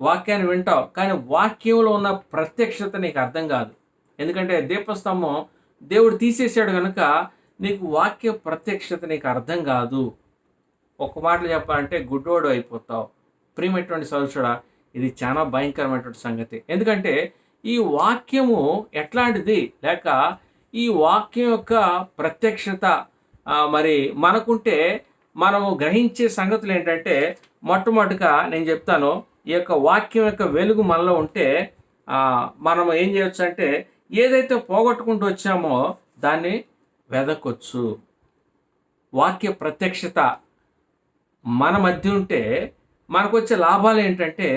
వాక్యాన్ని వింటావు, కానీ వాక్యంలో ఉన్న ప్రత్యక్షత నీకు అర్థం కాదు. ఎందుకంటే దీపస్తంభం దేవుడు తీసేసాడు కనుక నీకు వాక్య ప్రత్యక్షత నీకు అర్థం కాదు. ఒక మాటలు చెప్పాలంటే గుడ్డోడు అయిపోతావు. ప్రియమైనటువంటి సహోదరుడా, ఇది చాలా భయంకరమైనటువంటి సంగతి. ఎందుకంటే ఈ వాక్యము ఎట్లాంటిది, లేక ఈ వాక్యం యొక్క ప్రత్యక్షత మరి మనకుంటే మనము గ్రహించే సంగతులు ఏంటంటే, మొట్టమొదటిగా నేను చెప్తాను, ఈ యొక్క వాక్యం యొక్క వెలుగు మనలో ఉంటే మనం ఏం చేయొచ్చు అంటే ఏదైతే పోగొట్టుకుంటూ వచ్చామో దాన్ని వెదకొచ్చు. వాక్య ప్రత్యక్షత మన మధ్య ఉంటే మనకు వచ్చే లాభాలు ఏంటంటే,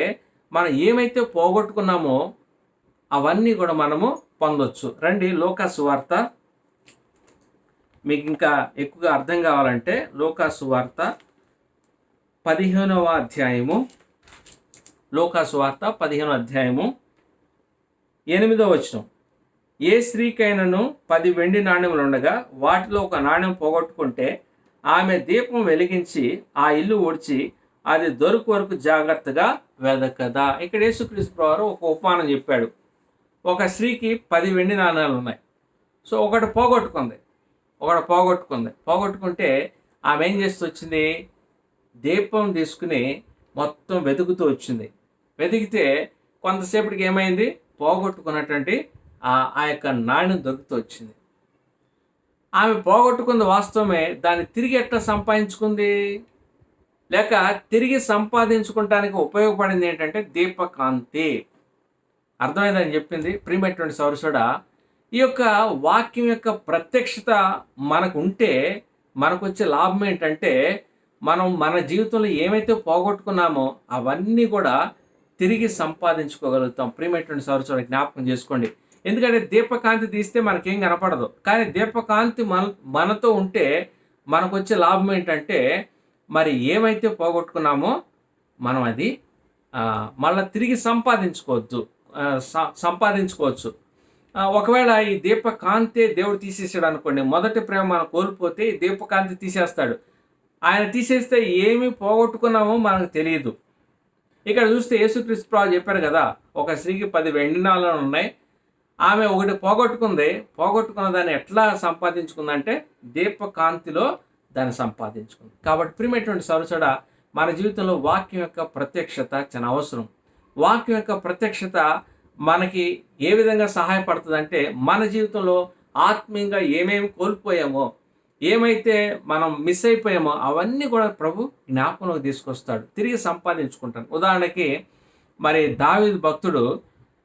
మనం ఏమైతే పోగొట్టుకున్నామో అవన్నీ కూడా మనము పొందొచ్చు. రండి, లూకా సువార్త, మీకు ఇంకా ఎక్కువగా అర్థం కావాలంటే లూకా సువార్త 15వ అధ్యాయము, లూకా సువార్త 15వ అధ్యాయము 8వ వచనం. ఏ స్త్రీకైనను 10 వెండి నాణ్యములు ఉండగా వాటిలో ఒక నాణ్యం పోగొట్టుకుంటే ఆమె దీపం వెలిగించి ఆ ఇల్లు ఊడ్చి అది దొరికి వరకు జాగ్రత్తగా వెదకదా. ఇక్కడ యేసుక్రీస్తు వారు ఒక ఉపమానం చెప్పాడు. ఒక స్త్రీకి 10 వెండి నాణ్యాలు ఉన్నాయి. సో ఒకటి పోగొట్టుకుంటే ఆమె ఏం చేస్తూ వచ్చింది? దీపం తీసుకుని మొత్తం వెతుకుతూ వచ్చింది. వెతికితే కొంతసేపటికి ఏమైంది? పోగొట్టుకున్నటువంటి ఆ యొక్క నాణ్యం దొరుకుతూ వచ్చింది. ఆమె పోగొట్టుకుంది వాస్తవమే, దాన్ని తిరిగి ఎట్లా సంపాదించుకుంది, లేక తిరిగి సంపాదించుకోవటానికి ఉపయోగపడింది ఏంటంటే దీపకాంతి. అర్థమైందని చెప్పింది. ప్రియమైనటువంటి సహోదరుడా, ఈ యొక్క వాక్యం యొక్క ప్రత్యక్షత మనకు ఉంటే మనకు వచ్చే లాభం ఏంటంటే, మనం మన జీవితంలో ఏమైతే పోగొట్టుకున్నామో అవన్నీ కూడా తిరిగి సంపాదించుకోగలుగుతాం. ప్రియమైనటువంటి సహోదరుడా, జ్ఞాపకం చేసుకోండి. ఎందుకంటే దీపకాంతి తీస్తే మనకేం కనపడదు, కానీ దీపకాంతి మనతో ఉంటే మనకు వచ్చే లాభం ఏంటంటే, మరి ఏమైతే పోగొట్టుకున్నామో మనం అది మళ్ళీ తిరిగి సంపాదించుకోవచ్చు. ఒకవేళ ఈ దీపకాంతి దేవుడు తీసేసాడు అనుకోండి, మొదటి ప్రేమ మనం కోల్పోతే ఈ దీపకాంతి తీసేస్తాడు. ఆయన తీసేస్తే ఏమి పోగొట్టుకున్నామో మనకు తెలియదు. ఇక్కడ చూస్తే యేసుక్రీస్తు ప్రభు చెప్పారు కదా, ఒక స్త్రీకి 10 వెండి నాణాలు ఉన్నాయి, ఆమె ఒకటి పోగొట్టుకున్న దాన్ని ఎట్లా సంపాదించుకుందంటే దీపకాంతిలో దాన్ని సంపాదించుకుంది. కాబట్టి ప్రియమైనటువంటి సహోదరుడా, మన జీవితంలో వాక్యం యొక్క ప్రత్యక్షత చాలా అవసరం. వాక్యం యొక్క ప్రత్యక్షత మనకి ఏ విధంగా సహాయపడుతుందంటే, మన జీవితంలో ఆత్మీయంగా ఏమేమి కోల్పోయామో, ఏమైతే మనం మిస్ అయిపోయామో అవన్నీ కూడా ప్రభు జ్ఞాపకంలోకి తీసుకొస్తాడు, తిరిగి సంపాదించుకుంటాడు. ఉదాహరణకి మరి దావీదు భక్తుడు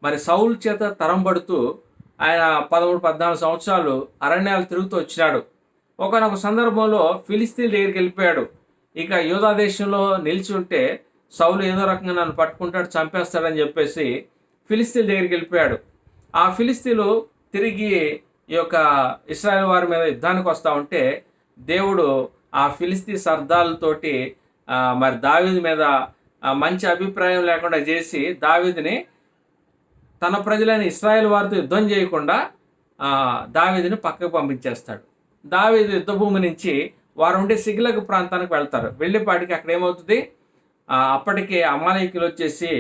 మరి సౌలు చేత తరంబడుతూ ఆయన 13-14 సంవత్సరాలు అరణ్యాలు తిరుగుతూ వచ్చినాడు. ఒకనొక సందర్భంలో ఫిలిస్తీన్ దగ్గరికి వెళ్ళిపోయాడు. ఇక యూదా దేశంలో నిలిచి ఉంటే సౌలు ఏదో రకంగా నన్ను పట్టుకుంటాడు, చంపేస్తాడని చెప్పేసి ఫిలిస్తీన్ దగ్గరికి వెళ్ళిపోయాడు. ఆ ఫిలిస్తీన్లు తిరిగి ఈ యొక్క ఇశ్రాయేల్ వారి మీద యుద్ధానికి వస్తూ ఉంటే దేవుడు ఆ ఫిలిస్తీ సర్దార్లతోటి మరి దావీదు మీద మంచి అభిప్రాయం లేకుండా చేసి దావీదుని తన ప్రజలైన ఇశ్రాయేల్ వారితో యుద్ధం చేయకుండా దావీదుని పక్కకు పంపించేస్తాడు. దావీదు యుద్ధభూమి నుంచి వారు ఉండే సిగ్లగు ప్రాంతానికి వెళ్తారు. వెళ్ళేపాటికి అక్కడ ఏమవుతుంది, అప్పటికే అమాలేకీయులు వచ్చేసి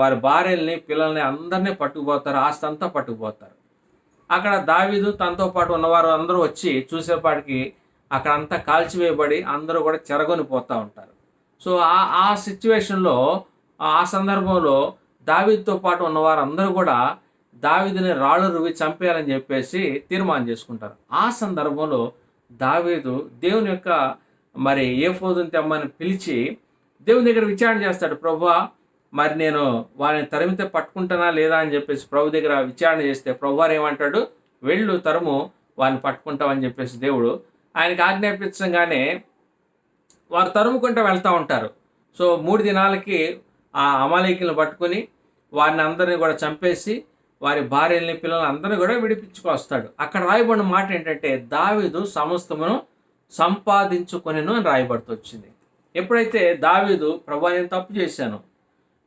వారి భార్యల్ని పిల్లల్ని అందరినీ పట్టుకుపోతారు, ఆస్తి అంతా పట్టుకుపోతారు. అక్కడ దావీదు తనతో పాటు ఉన్నవారు అందరూ వచ్చి చూసేపాటికి అక్కడ అంతా కాల్చివేయబడి అందరూ కూడా చెరగొనిపోతూ ఉంటారు. సో ఆ సిచ్యువేషన్లో, ఆ సందర్భంలో దావీదుతో పాటు ఉన్నవారు అందరూ కూడా దావీదుని రాళ్ళు రువి చంపేయాలని చెప్పేసి తీర్మానం చేసుకుంటారు. ఆ సందర్భంలో దావీదు దేవుని యొక్క మరి ఏఫోదుని తెమ్మని పిలిచి దేవుని దగ్గర విచారణ చేస్తాడు. ప్రభువా, మరి నేను వారిని తరిమితే పట్టుకుంటానా లేదా అని చెప్పేసి ప్రభు దగ్గర విచారణ చేస్తే ప్రభువారు ఏమంటాడు, వెళ్ళు తరుము, వారిని పట్టుకుంటామని చెప్పేసి దేవుడు ఆయనకి ఆజ్ఞాపించగానే వారు తరుముకుంటూ వెళ్తూ ఉంటారు. సో 3 దినాలకి ఆ అమాలేకీలను పట్టుకొని వారిని అందరినీ కూడా చంపేసి వారి భార్యల్ని పిల్లల్ని అందరినీ కూడా విడిపించుకొస్తాడు. అక్కడ రాయబడిన మాట ఏంటంటే, దావీదు సమస్తమును సంపాదించుకొనెను అని రాయబడుతూ వచ్చింది. ఎప్పుడైతే దావీదు, ప్రభువా నేను తప్పు చేశాను,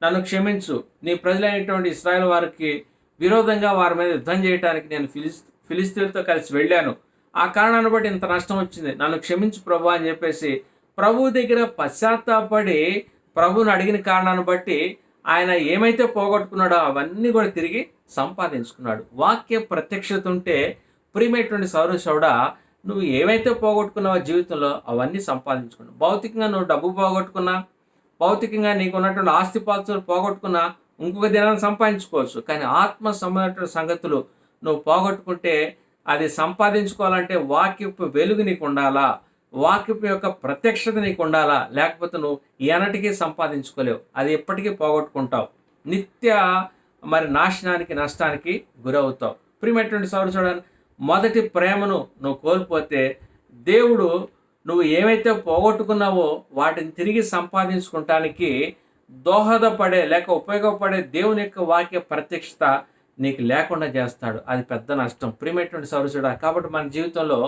నన్ను క్షమించు, నీ ప్రజలైనటువంటి ఇశ్రాయేలు వారికి విరోధంగా వారి మీద యుద్ధం చేయడానికి నేను ఫిలిస్తీన్లతో కలిసి వెళ్ళాను, ఆ కారణాన్ని బట్టి ఇంత నష్టం వచ్చింది, నన్ను క్షమించు ప్రభువా అని చెప్పేసి ప్రభువు దగ్గర పశ్చాత్తాపడి ప్రభువుని అడిగిన కారణాన్ని బట్టి ఆయన ఏమైతే పోగొట్టుకున్నాడో అవన్నీ కూడా తిరిగి సంపాదించుకున్నాడు. వాక్య ప్రత్యక్షత ఉంటే ప్రియమైనటువంటి సౌరశవుడా, నువ్వు ఏవైతే పోగొట్టుకున్నావో జీవితంలో అవన్నీ సంపాదించుకున్నావు. భౌతికంగా నువ్వు డబ్బు పోగొట్టుకున్నా, భౌతికంగా నీకు ఉన్నటువంటి ఆస్తిపాస్తులు పోగొట్టుకున్నా ఇంకొక దినాన్ని సంపాదించుకోవచ్చు. కానీ ఆత్మ సంబంధమైన సంగతులు నువ్వు పోగొట్టుకుంటే అది సంపాదించుకోవాలంటే వాక్యపు వెలుగు నీకు ఉండాలా, వాక్యపు యొక్క ప్రత్యక్షత నీకు ఉండాలా, లేకపోతే నువ్వు ఎన్నటికీ సంపాదించుకోలేవు, అది ఎప్పటికీ పోగొట్టుకుంటావు, నిత్య మరి నాశనానికి నష్టానికి గురవుతావు. ప్రియమైనటువంటి సౌరచూడని, మొదటి ప్రేమను నువ్వు కోల్పోతే దేవుడు నువ్వు ఏమైతే పోగొట్టుకున్నావో వాటిని తిరిగి సంపాదించుకోవటానికి దోహదపడే లేక ఉపయోగపడే దేవుని యొక్క వాక్య ప్రత్యక్షత నీకు లేకుండా చేస్తాడు. అది పెద్ద నష్టం ప్రియమైనటువంటి సౌరచూడ. కాబట్టి మన జీవితంలో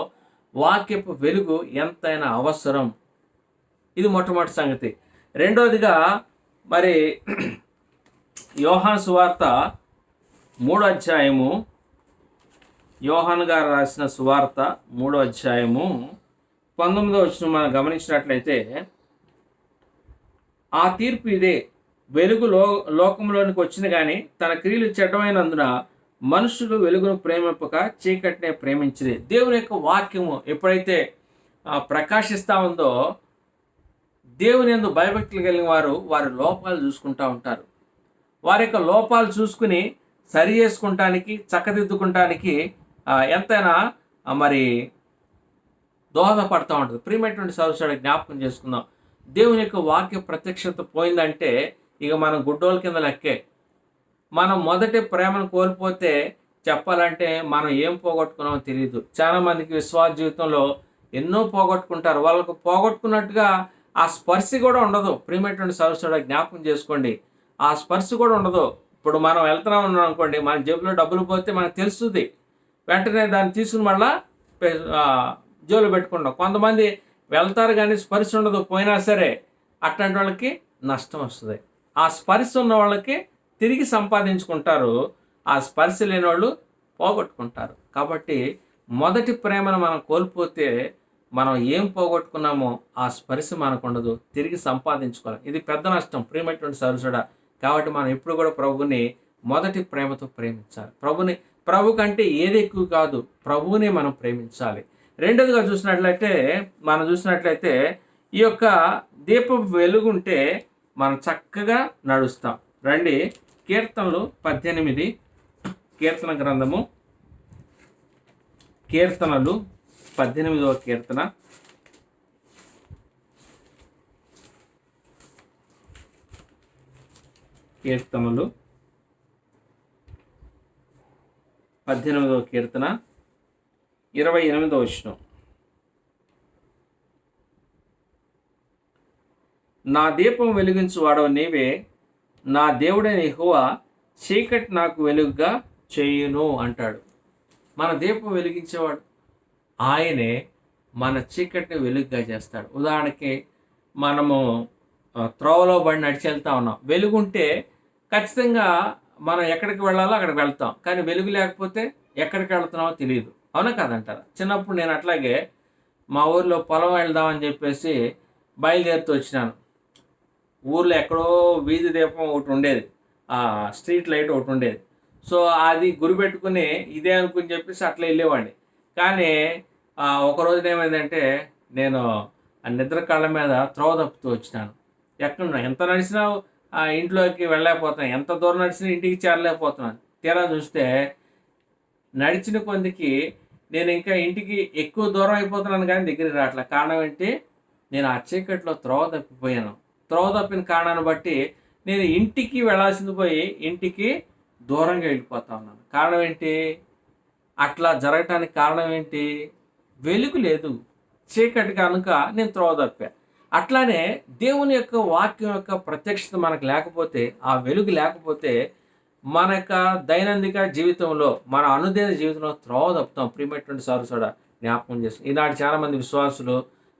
వాక్యపు వెలుగు ఎంతైనా అవసరం. ఇది మొట్టమొదటి సంగతి. రెండోదిగా మరి యోహాను సువార్త 3వ అధ్యాయము, యోహాను గారు రాసిన సువార్త 3వ అధ్యాయము 19వ వచనం మనం గమనించినట్లయితే, ఆ తీర్పు ఇదే, వెలుగు లోకంలోనికి వచ్చిన కానీ తన క్రియలు చెడ్డమైనందున మనుషులు వెలుగును ప్రేమింపక చీకటినే ప్రేమించిరి. దేవుని యొక్క వాక్యము ఎప్పుడైతే ప్రకాశిస్తూ ఉందో, దేవుని యందు భయభక్తులు కలిగిన వారు వారి లోపాలు చూసుకుంటూ ఉంటారు. వారి యొక్క లోపాలు చూసుకుని సరి చేసుకుంటానికి, చక్కదిద్దుకుంటానికి ఎంతైనా మరి దోహదపడుతూ ఉంటుంది. ప్రియమైనటువంటి సౌరసాడ జ్ఞాపకం చేసుకుందాం. దేవుని యొక్క వాక్య ప్రత్యక్షత పోయిందంటే ఇక మనం గుడ్డోల కింద లెక్కే. మనం మొదటి ప్రేమను కోల్పోతే చెప్పాలంటే మనం ఏం పోగొట్టుకున్నామో తెలియదు. చాలామందికి విశ్వాస జీవితంలో ఎన్నో పోగొట్టుకుంటారు. వాళ్ళకు పోగొట్టుకున్నట్టుగా ఆ స్పర్శ కూడా ఉండదు. ప్రియమైనటువంటి సౌరసాడ జ్ఞాపకం చేసుకోండి, ఆ స్పర్శ కూడా ఉండదు. ఇప్పుడు మనం వెళ్తున్నాం ఉన్నాం అనుకోండి, మన జేబులో డబ్బులు పోతే మనకు తెలుస్తుంది, వెంటనే దాన్ని తీసుకుని మళ్ళా జోలు పెట్టుకుంటాం. కొంతమంది వెళ్తారు కానీ స్పర్శ ఉండదు, పోయినా సరే అట్లాంటి వాళ్ళకి నష్టం వస్తుంది. ఆ స్పర్శ ఉన్న వాళ్ళకి తిరిగి సంపాదించుకుంటారు, ఆ స్పర్శ లేని వాళ్ళు పోగొట్టుకుంటారు. కాబట్టి మొదటి ప్రేమను మనం కోల్పోతే మనం ఏం పోగొట్టుకున్నామో ఆ స్పర్శ మనకు ఉండదు, తిరిగి సంపాదించుకోవాలి. ఇది పెద్ద నష్టం ప్రియమైనటువంటి సరుసుడ. కాబట్టి మనం ఎప్పుడు కూడా ప్రభువుని మొదటి ప్రేమతో ప్రేమించాలి. ప్రభు కంటే ఏది ఎక్కువ కాదు, ప్రభువుని మనం ప్రేమించాలి. రెండోదిగా మనం చూసినట్లయితే ఈ యొక్క దీపం వెలుగుంటే మనం చక్కగా నడుస్తాం. రండి, కీర్తనలు 18, కీర్తన గ్రంథము, కీర్తనలు 18వ కీర్తన, కీర్తనలు 18వ కీర్తన 28వ వచనం. నా దీపం వెలిగించువాడవు నీవే, నా దేవుడైన యెహోవా చీకటి నాకు వెలుగుగా చేయును అంటాడు. మన దీపం వెలిగించేవాడు ఆయనే, మన చీకటిని వెలుగుగా చేస్తాడు. ఉదాహరణకి మనము త్రోవలో పడి నడిచి వెళ్తా ఉన్నాం. వెలుగుంటే ఖచ్చితంగా మనం ఎక్కడికి వెళ్ళాలో అక్కడికి వెళ్తాం, కానీ వెలుగు లేకపోతే ఎక్కడికి వెళ్తున్నామో తెలియదు. అవునా కాదంటారా? చిన్నప్పుడు నేను అట్లాగే మా ఊర్లో పొలం వెళ్దామని చెప్పేసి బయలుదేరుతూ వచ్చినాను. ఊర్లో ఎక్కడో వీధి దీపం ఒకటి ఉండేది, స్ట్రీట్ లైట్ ఒకటి ఉండేది. సో అది గురిపెట్టుకుని ఇదే అనుకుని చెప్పేసి అట్లా వెళ్ళేవాడిని. కానీ ఒక రోజున ఏమైందంటే, నేను ఆ నిద్ర కళ్ళ మీద త్రోవ తప్పుతూ వచ్చినాను. ఎక్కడున్నా ఎంత నడిచినా ఇంట్లోకి వెళ్ళలేకపోతున్నాను, ఎంత దూరం నడిచినా ఇంటికి చేరలేకపోతున్నాను. తీరా చూస్తే నడిచిన కొందికి నేను ఇంకా ఇంటికి ఎక్కువ దూరం అయిపోతున్నాను కానీ దగ్గరికి రావట్లేదు. కారణం ఏంటి? నేను ఆ చీకట్లో త్రోవ తప్పిపోయాను. త్రోవ తప్పిన కారణాన్ని బట్టి నేను ఇంటికి వెళ్ళాల్సింది పోయి ఇంటికి దూరంగా వెళ్ళిపోతా ఉన్నాను. కారణం ఏంటి? అట్లా జరగటానికి కారణం ఏంటి? వెలుగు లేదు, చీకటి కనుక నేను త్రోవ తప్పా. అట్లానే దేవుని యొక్క వాక్యం యొక్క ప్రత్యక్షత మనకు లేకపోతే, ఆ వెలుగు లేకపోతే మన యొక్క దైనందిక జీవితంలో, మన అనుదిన జీవితంలో త్రోవ తప్పుతాం. ప్రియమైనటువంటి సారు జ్ఞాపకం చేస్తాం. ఈనాడు చాలామంది విశ్వాసులు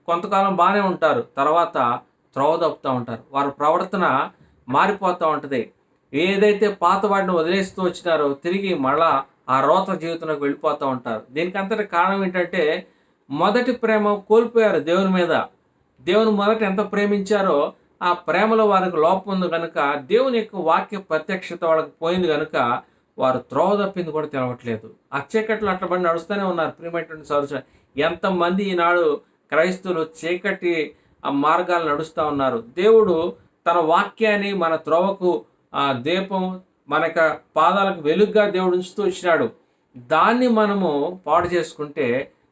కొంతకాలం బాగానే ఉంటారు, తర్వాత త్రోవ తప్పుతూ ఉంటారు. వారి ప్రవర్తన మారిపోతూ ఉంటుంది. ఏదైతే పాత వాటిని వదిలేస్తూ వచ్చినారో తిరిగి మళ్ళా ఆ రోత జీవితంలోకి వెళ్ళిపోతూ ఉంటారు. దీనికి అంతటి కారణం ఏంటంటే, మొదటి ప్రేమ కోల్పోయారు దేవుని మీద. దేవుని మొదట ఎంత ప్రేమించారో ఆ ప్రేమలో వారికి లోపం ఉంది కనుక, దేవుని యొక్క వాక్య ప్రత్యక్షత వాళ్ళకి పోయింది కనుక వారు త్రోవ తప్పింది కూడా తెలవట్లేదు. ఆ చీకట్లు అట్లా పడి నడుస్తూనే ఉన్నారు. ప్రియమైనటువంటి సోదరులు, ఎంతమంది ఈనాడు క్రైస్తవులు చీకటి ఆ మార్గాలు నడుస్తూ ఉన్నారు. దేవుడు తన వాక్యాన్ని మన త్రోవకు దీపం, మన పాదాలకు వెలుగుగా దేవుడు ఉంచుతూ వచ్చినాడు. దాన్ని మనము పాడు చేసుకుంటే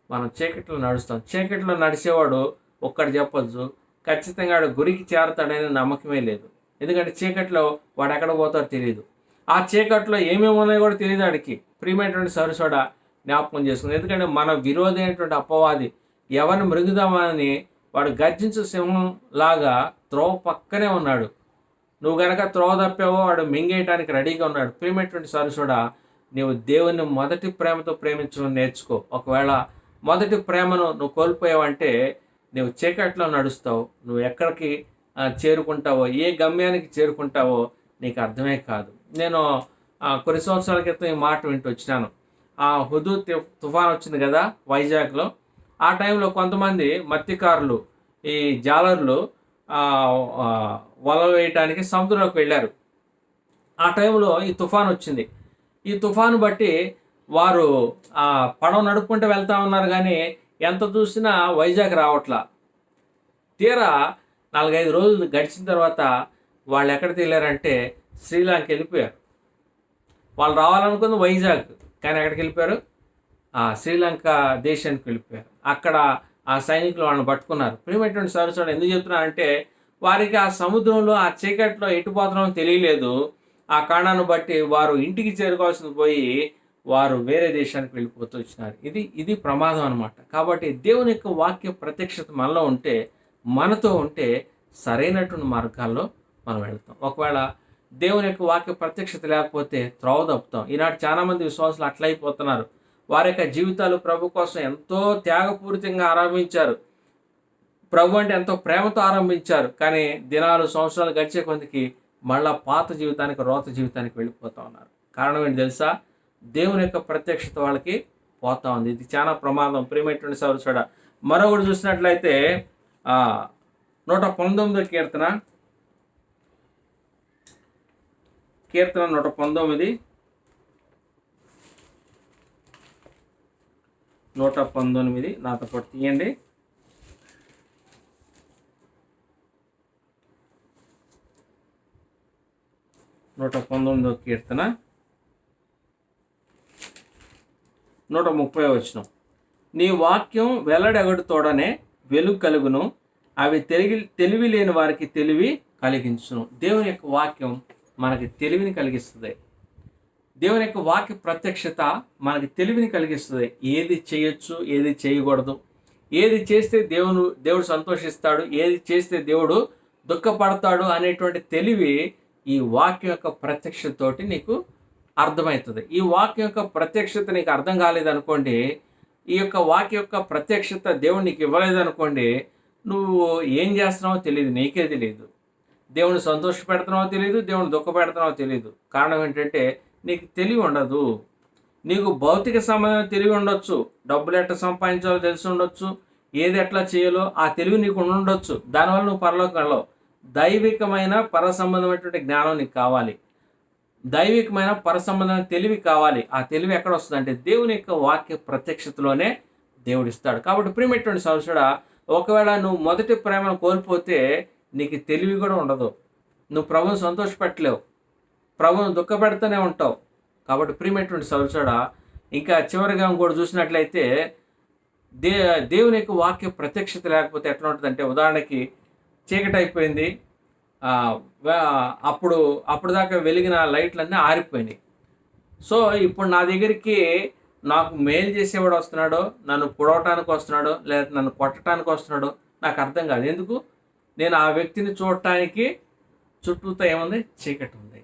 మనం చీకట్లో నడుస్తాం. చీకట్లో నడిచేవాడు ఒక్కటి చెప్పొచ్చు, ఖచ్చితంగా వాడు గురికి చేరతాడనే నమ్మకమే లేదు. ఎందుకంటే చీకట్లో వాడు ఎక్కడ పోతాడో తెలియదు. ఆ చీకట్లో ఏమేమి ఉన్నాయో కూడా తెలియదు వాడికి. ప్రియమైనటువంటి సరుసోడ జ్ఞాపకం చేసుకుంది. ఎందుకంటే మన విరోధి అయినటువంటి అపవాది ఎవరిని మృగుదామని వాడు గర్జించు సింహం లాగా త్రోవ పక్కనే ఉన్నాడు. నువ్వు గనక త్రోవ తప్పావో వాడు మింగేయటానికి రెడీగా ఉన్నాడు. ప్రియమైనటువంటి సరుసోడ, నీవు దేవుని మొదటి ప్రేమతో ప్రేమించడం నేర్చుకో. ఒకవేళ మొదటి ప్రేమను నువ్వు కోల్పోయావంటే నువ్వు చీకట్లో నడుస్తావు. నువ్వు ఎక్కడికి చేరుకుంటావో, ఏ గమ్యానికి చేరుకుంటావో నీకు అర్థమే కాదు. నేను కొన్ని సంవత్సరాల క్రితం ఈ మాట వింటూ వచ్చినాను. హుదూ తుఫాన్ వచ్చింది కదా వైజాగ్లో. ఆ టైంలో కొంతమంది మత్స్యకారులు, ఈ జాలర్లు వల వేయటానికి సముద్రంలోకి వెళ్ళారు. ఆ టైంలో ఈ తుఫాన్ వచ్చింది. ఈ తుఫాను బట్టి వారు పడవ నడుపుకుంటూ వెళ్తా ఉన్నారు, కానీ ఎంత చూసినా వైజాగ్ రావట్లా. తీరా 4-5 రోజులు గడిచిన తర్వాత వాళ్ళు ఎక్కడికి వెళ్ళారంటే శ్రీలంక వెళ్ళిపోయారు. వాళ్ళు రావాలనుకుంది వైజాగ్, కానీ ఎక్కడికి వెళ్ళిపోయారు? శ్రీలంక దేశానికి వెళ్ళిపోయారు. అక్కడ ఆ సైనికులు వాళ్ళని పట్టుకున్నారు. ప్రియమైనటువంటి సరుసోడ ఎందుకు చెప్తున్నానంటే, వారికి ఆ సముద్రంలో ఆ చీకట్లో ఎటుపోతున్నామో తెలియలేదు. ఆ కారణాన్ని బట్టి వారు ఇంటికి చేరుకోవాల్సింది పోయి వారు వేరే దేశానికి వెళ్ళిపోతూ వచ్చినారు. ఇది ప్రమాదం అనమాట. కాబట్టి దేవుని యొక్క వాక్య ప్రత్యక్షత మనలో ఉంటే, మనతో ఉంటే సరైనటువంటి మార్గాల్లో మనం వెళ్తాం. ఒకవేళ దేవుని యొక్క వాక్య ప్రత్యక్షత లేకపోతే త్రోవ తప్పుతాం. ఈనాడు చాలామంది విశ్వాసులు అట్లయిపోతున్నారు. వారి యొక్క జీవితాలు ప్రభు కోసం ఎంతో త్యాగపూరితంగా ఆరంభించారు. ప్రభు అంటే ఎంతో ప్రేమతో ఆరంభించారు. కానీ దినాలు, సంవత్సరాలు గడిచే కొందికి మళ్ళా పాత జీవితానికి, రోత జీవితానికి వెళ్ళిపోతూ ఉన్నారు. కారణం ఏంటి తెలుసా? దేవుని యొక్క ప్రత్యక్షత వాళ్ళకి పోతా ఉంది. ఇది చాలా ప్రమాదం. ప్రియమైనటువంటి సోదరుడా, మరొకటి చూసినట్లయితే 119 కీర్తన 119 నాతో పాటు తీయండి. 119 కీర్తన 130 వచనం. నీ వాక్యం వెల్లడెగడుతోడనే వెలుగు కలుగును, అవి తెలివి లేని వారికి తెలివి కలిగించును. దేవుని యొక్క వాక్యం మనకి తెలివిని కలిగిస్తుంది. దేవుని యొక్క వాక్య ప్రత్యక్షత మనకి తెలివిని కలిగిస్తుంది. ఏది చేయొచ్చు, ఏది చేయకూడదు, ఏది చేస్తే దేవుడు సంతోషిస్తాడు, ఏది చేస్తే దేవుడు దుఃఖపడతాడు అనేటువంటి తెలివి ఈ వాక్యం యొక్క ప్రత్యక్షతతోటి నీకు అర్థమవుతుంది. ఈ వాక్యం యొక్క ప్రత్యక్షత నీకు అర్థం కాలేదనుకోండి, ఈ యొక్క వాక్యం యొక్క ప్రత్యక్షత దేవుడు నీకు ఇవ్వలేదనుకోండి, నువ్వు ఏం చేస్తున్నావో తెలియదు, నీకే తెలియదు. దేవుని సంతోష పెడుతున్నావో తెలియదు, దేవుని దుఃఖ పెడుతున్నావో తెలియదు. కారణం ఏంటంటే నీకు తెలివి ఉండదు. నీకు భౌతిక సంబంధమైన తెలివి ఉండొచ్చు, డబ్బులు ఎట్లా సంపాదించాలో తెలిసి ఉండొచ్చు, ఏది ఎట్లా చేయాలో ఆ తెలివి నీకు ఉండొచ్చు. దానివల్ల నువ్వు పరలోకి వెళ్ళవు. దైవికమైన పరసంబంధమైనటువంటి జ్ఞానం నీకు కావాలి, దైవికమైన పరసంబంధమైన తెలివి కావాలి. ఆ తెలివి ఎక్కడ వస్తుంది అంటే దేవుని యొక్క వాక్య ప్రత్యక్షతలోనే దేవుడిస్తాడు. కాబట్టి ప్రియమైనటువంటి సోదరుడా, ఒకవేళ నువ్వు మొదటి ప్రేమను కోల్పోతే నీకు తెలివి కూడా ఉండదు. నువ్వు ప్రభువును సంతోషపెట్టలేవు, ప్రభువును దుఃఖపెడుతూనే ఉంటావు. కాబట్టి ప్రియమైనటువంటి సోదరుడా, ఇంకా చివరిగా ఇంకోటి చూసినట్లయితే దేవుని యొక్క వాక్య ప్రత్యక్షత లేకపోతే ఎట్లా ఉంటుందంటే, ఉదాహరణకి చీకటి అయిపోయింది, ఆ, అప్పుడు అప్పుడు దాకా వెలిగిన లైట్లన్నీ ఆరిపోయినాయి. సో ఇప్పుడు నా దగ్గరికి నాకు మేలు చేసేవాడు వస్తున్నాడో, నన్ను పొడవటానికి వస్తున్నాడో, లేదా నన్ను కొట్టడానికి వస్తున్నాడో నాకు అర్థం కాదు. ఎందుకు? నేను ఆ వ్యక్తిని చూడటానికి చుట్టూతో ఏముంది? చీకటి ఉంది.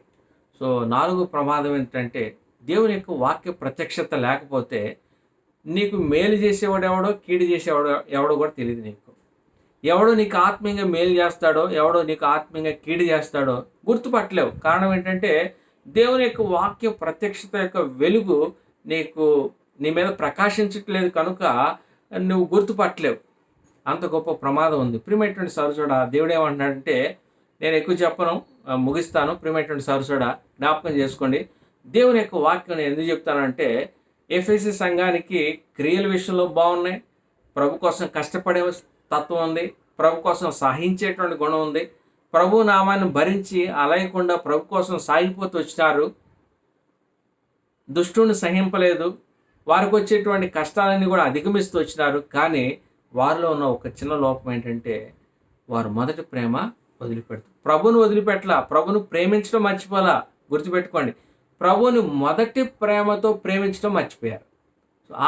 సో 4 ప్రమాదం ఏంటంటే, దేవుని యొక్క వాక్య ప్రత్యక్షత లేకపోతే నీకు మేలు చేసేవాడు ఎవడో, కీడు చేసేవాడు ఎవడో కూడా తెలియదు నీకు. ఎవడో నీకు ఆత్మీయంగా మేలు చేస్తాడో, ఎవడో నీకు ఆత్మీయంగా కీడు చేస్తాడో గుర్తుపట్టలేవు. కారణం ఏంటంటే దేవుని యొక్క వాక్య ప్రత్యక్షత యొక్క వెలుగు నీకు నీ మీద ప్రకాశించట్లేదు కనుక నువ్వు గుర్తుపట్టలేవు. అంత గొప్ప ప్రమాదం ఉంది. ప్రియమైనటువంటి సహోదరుడా, దేవుడు ఏమంటున్నాడంటే, నేను ఎక్కువ చెప్పను, ముగిస్తాను. ప్రియమైనటువంటి సహోదరుడా, జ్ఞాపకం చేసుకోండి. దేవుని యొక్క వాక్యం నేను ఎందుకు చెప్తానంటే, ఎఫెసీ సంఘానికి క్రియల విషయంలో బాగున్నాయి, ప్రభు కోసం కష్టపడే తత్వం ఉంది, ప్రభు కోసం సహించేటువంటి గుణం ఉంది, ప్రభు నామాన్ని భరించి అలయకుండా ప్రభు కోసం సాగిపోతూ వచ్చినారు, దుష్టుని సహింపలేదు, వారికి వచ్చేటువంటి కష్టాలన్నీ కూడా అధిగమిస్తూ వచ్చినారు. కానీ వారిలో ఉన్న ఒక చిన్న లోపం ఏంటంటే, వారు మొదటి ప్రేమ వదిలిపెడతారు. ప్రభుని వదిలిపెట్టలా, ప్రభును ప్రేమించడం మర్చిపోలా. గుర్తుపెట్టుకోండి, ప్రభుని మొదటి ప్రేమతో ప్రేమించడం మర్చిపోయారు.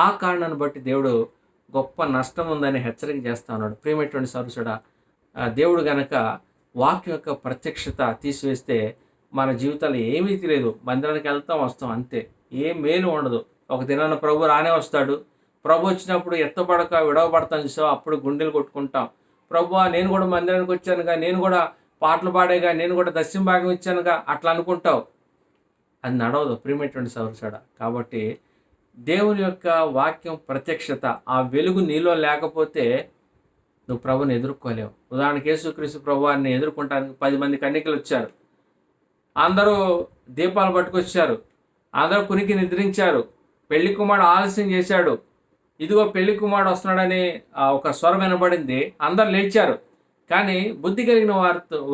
ఆ కారణాన్ని బట్టి దేవుడు గొప్ప నష్టం ఉందని హెచ్చరిక చేస్తా ఉన్నాడు. ప్రియమైనటువంటి సరుసుడా, దేవుడు గనక వాక్యం యొక్క ప్రత్యక్షత తీసివేస్తే మన జీవితాలు ఏమీ తెలియదు. మందిరానికి వెళ్తాం, వస్తాం, అంతే. ఏ మేలు ఉండదు. ఒక దినాన ప్రభు రానే వస్తాడు. ప్రభు వచ్చినప్పుడు ఎత్తపడక విడవబడతాం చూసావు, అప్పుడు గుండెలు కొట్టుకుంటాం. ప్రభు నేను కూడా మందిరానికి వచ్చానుగా, నేను కూడా పాటలు పాడేగా, నేను కూడా దశమ భాగం ఇచ్చానుగా, అట్లా అనుకుంటావు. అది నడవదు ప్రియమైనటువంటి సహోదరుడా. కాబట్టి దేవుని యొక్క వాక్యం ప్రత్యక్షత, ఆ వెలుగు నీలో లేకపోతే నువ్వు ప్రభుని ఎదుర్కోలేవు. ఉదాహరణకి యేసుక్రీస్తు ప్రభువాన్ని ఎదుర్కొంటానికి 10 మంది కన్యకలు వచ్చారు. అందరూ దీపాలు పట్టుకొచ్చారు, అందరూ కునికి నిద్రించారు. పెళ్లి కుమారుడు ఆలస్యం చేశాడు. ఇదిగో పెళ్లి కుమారుడు వస్తున్నాడని ఒక స్వరం వినబడింది. అందరు లేచారు. కానీ బుద్ధి కలిగిన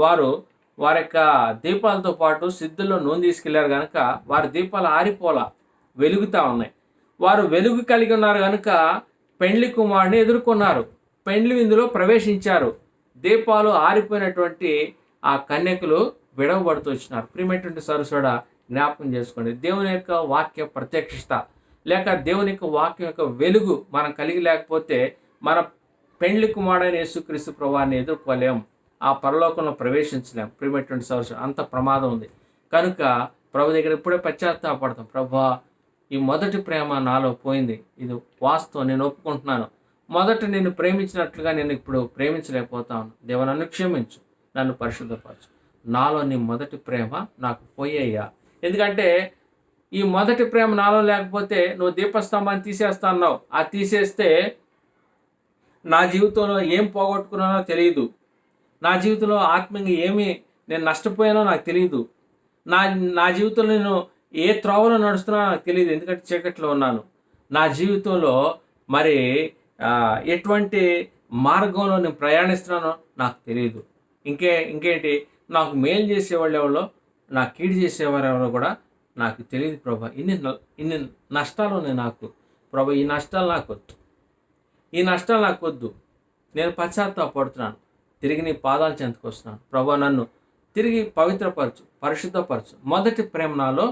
వారు వారి యొక్క దీపాలతో పాటు సిద్ధుల్లో నూనె తీసుకెళ్లారు కనుక వారి దీపాలు ఆరిపోలా, వెలుగుతూ ఉన్నాయి. వారు వెలుగు కలిగి ఉన్నారు కనుక పెండ్లి కుమారుడిని ఎదుర్కొన్నారు, పెండ్లి విందులో ప్రవేశించారు. దీపాలు ఆరిపోయినటువంటి ఆ కన్యకులు విడవబడుతూ వచ్చినారు. ప్రియమైనటువంటి సరస్వడా, జ్ఞాపకం చేసుకోండి, దేవుని యొక్క వాక్య ప్రత్యక్షత లేక దేవుని యొక్క వాక్యం యొక్క వెలుగు మనం కలిగి లేకపోతే మన పెండ్లి కుమారుడైన యేసుక్రీస్తు ప్రభువాన్ని ఎదుర్కోలేం, ఆ పరలోకంలో ప్రవేశించలేం. ప్రియమైనటువంటి సరస్వడా, అంత ప్రమాదం ఉంది. కనుక ప్రభు దగ్గర ఇప్పుడే పశ్చాత్తాపడతాం. ప్రభువా, ఈ మొదటి ప్రేమ నాలో పోయింది, ఇది వాస్తవం, నేను ఒప్పుకుంటున్నాను. మొదట నేను ప్రేమించినట్లుగా నేను ఇప్పుడు ప్రేమించలేకపోతాను. దేవా, నన్ను క్షమించు, నన్ను పరిశుద్ధపరచు. నాలో నీ మొదటి ప్రేమ నాకు పోయ్యా. ఎందుకంటే ఈ మొదటి ప్రేమ నాలో లేకపోతే నువ్వు దీపస్తంభాన్ని తీసేస్తా అన్నావు. ఆ తీసేస్తే నా జీవితంలో ఏం పోగొట్టుకున్నానో తెలియదు, నా జీవితంలో ఆత్మీయంగా ఏమి నేను నష్టపోయానో నాకు తెలియదు, నా నా జీవితంలో నేను ఏ త్రోవలో నడుస్తున్నానో నాకు తెలియదు. ఎందుకంటే చీకట్లో ఉన్నాను. నా జీవితంలో మరి ఎటువంటి మార్గంలో నేను ప్రయాణిస్తున్నానో నాకు తెలియదు. ఇంకేంటి, నాకు మేలు చేసేవాళ్ళు ఎవరో, నాకు కీడు చేసేవారు ఎవరో కూడా నాకు తెలియదు. ప్రభా, ఇన్ని నష్టాలు ఉన్నాయి నాకు. ప్రభా, ఈ నష్టాలు నాకు వద్దు, ఈ నష్టాలు నాకు వద్దు. నేను పశ్చాత్తాపడుతున్నాను, తిరిగి నీ పాదాలు చెంతకు వస్తున్నాను. ప్రభా, నన్ను తిరిగి పవిత్రపరచు, పరిశుద్ధపరచు. మొదటి ప్రేమ నాలో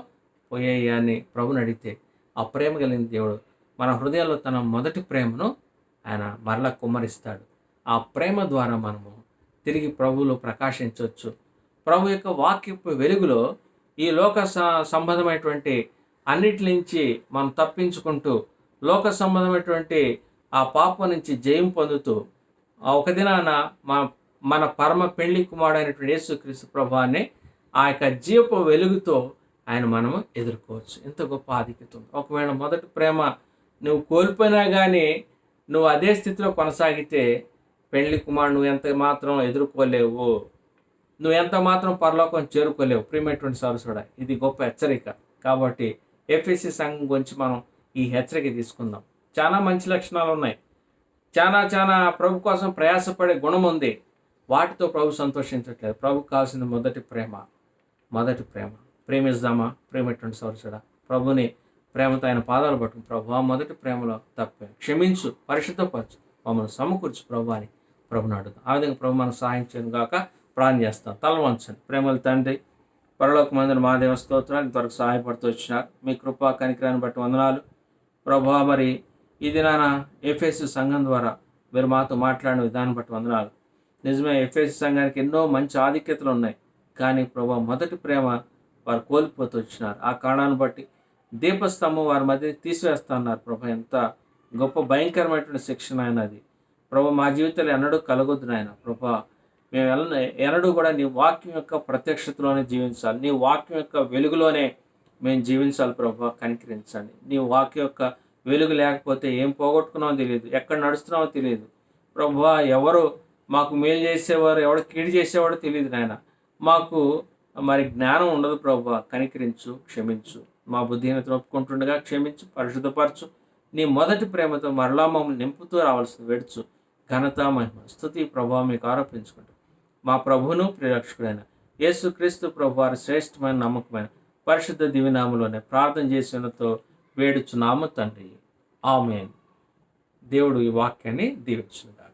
పోయాయి అని ప్రభుని అడిగితే ఆ ప్రేమ కలిగిన దేవుడు మన హృదయాల్లో తన మొదటి ప్రేమను ఆయన మరలా కుమ్మరిస్తాడు. ఆ ప్రేమ ద్వారా మనము తిరిగి ప్రభువులో ప్రకాశించవచ్చు. ప్రభు యొక్క వాక్యపు వెలుగులో ఈ లోక సంబంధమైనటువంటి అన్నిటి నుంచి మనం తప్పించుకుంటూ లోక సంబంధమైనటువంటి ఆ పాపం నుంచి జయం పొందుతూ ఒక దినాన మన పరమ పెళ్లి కుమారుడైనటువంటి యేసుక్రీస్తు ప్రభువాన్ని ఆ యొక్క జీవపు వెలుగుతో ఆయన మనము ఎదుర్కోవచ్చు. ఎంత గొప్ప ఆధిక్యత. ఒకవేళ మొదటి ప్రేమ నువ్వు కోల్పోయినా కానీ నువ్వు అదే స్థితిలో కొనసాగితే పెళ్లి కుమారుడు నువ్వు ఎంత మాత్రం ఎదుర్కోలేవు, నువ్వు ఎంత మాత్రం పరలోకం చేరుకోలేవు. ప్రియమైనటువంటి సరస్వడా, ఇది గొప్ప హెచ్చరిక. కాబట్టి ఎఫెసీ సంఘం గురించి మనం ఈ హెచ్చరిక తీసుకుందాం. చాలా మంచి లక్షణాలు ఉన్నాయి, చాలా ప్రభు కోసం ప్రయాసపడే గుణం ఉంది. వాటితో ప్రభు సంతోషించట్లేదు. ప్రభుకు కావాల్సిన మొదటి ప్రేమ. ప్రేమిద్దామా? ప్రేమటువంటి సరస్వడా, ప్రభుని ప్రేమతో ఆయన పాదాలు పట్టుకు, ప్రభు ఆ మొదటి ప్రేమలో తప్పే క్షమించు, పరిశుద్ధపరచు, మమ్మల్ని సమకూర్చు ప్రభు అని ప్రభుని అడుగుతాం. ఆ విధంగా ప్రభు మనకు సహాయం చేయను గాక. ప్రార్థన చేస్తాం. తల వంచండి. ప్రేమల తండ్రి, పరలోకమందున మా దేవ స్తోత్రాలు, ఇంతవరకు సహాయపడుతూ వచ్చినారు. మీ కృపా కనికరాన్ని బట్టి వందనాలు ప్రభువా. మరి ఈ దినాన ఎఫెసు సంఘం ద్వారా మీరు మాతో మాట్లాడిన విధానం బట్టి వందనాలు. నిజమే, ఎఫెసు సంఘానికి ఎన్నో మంచి ఆధిక్యతలు ఉన్నాయి, కానీ ప్రభువా మొదటి ప్రేమ వారు కోల్పోతూ వచ్చినారు. ఆ కారణాన్ని బట్టి దీపస్తంభం వారి మధ్య తీసివేస్తా ఉన్నారు. ప్రభా, ఎంత గొప్ప భయంకరమైనటువంటి శిక్షణ అయినా అది ప్రభా మా జీవితంలో ఎన్నడూ కలగొద్దు నాయన. ప్రభా, మేము ఎన్నడూ కూడా నీ వాక్యం యొక్క ప్రత్యక్షతలోనే జీవించాలి, నీ వాక్యం యొక్క వెలుగులోనే మేము జీవించాలి. ప్రభా కనికరించండి. నీ వాక్యం యొక్క వెలుగు లేకపోతే ఏం పోగొట్టుకున్నామో తెలియదు, ఎక్కడ నడుస్తున్నామో తెలియదు. ప్రభా, ఎవరు మాకు మేలు చేసేవారు, ఎవరు కీడు చేసేవాడో తెలియదు నాయన. మాకు మరి జ్ఞానం ఉండదు. ప్రభా కనికరించు, క్షమించు. మా బుద్ధిహీనతను ఒప్పుకుంటుండగా క్షమించు, పరిశుద్ధపరచు. నీ మొదటి ప్రేమతో మరలా మమ్మల్ని నింపుతూ రావాల్సింది వెడుచు. ఘనత, మహిమ, స్తుతి, ప్రభావం మీకు ఆరోపించుకుంటాం. మా ప్రభువును ప్రియరక్షకుడైన యేసుక్రీస్తు ప్రభు వారి శ్రేష్టమైన నమ్మకమైన పరిశుద్ధ దివ్యనామములోనే ప్రార్థన చేసినతో వేడుచున్నాము తండ్రి. ఆమేన్. దేవుడు ఈ వాక్యాన్ని దీవించుగాక.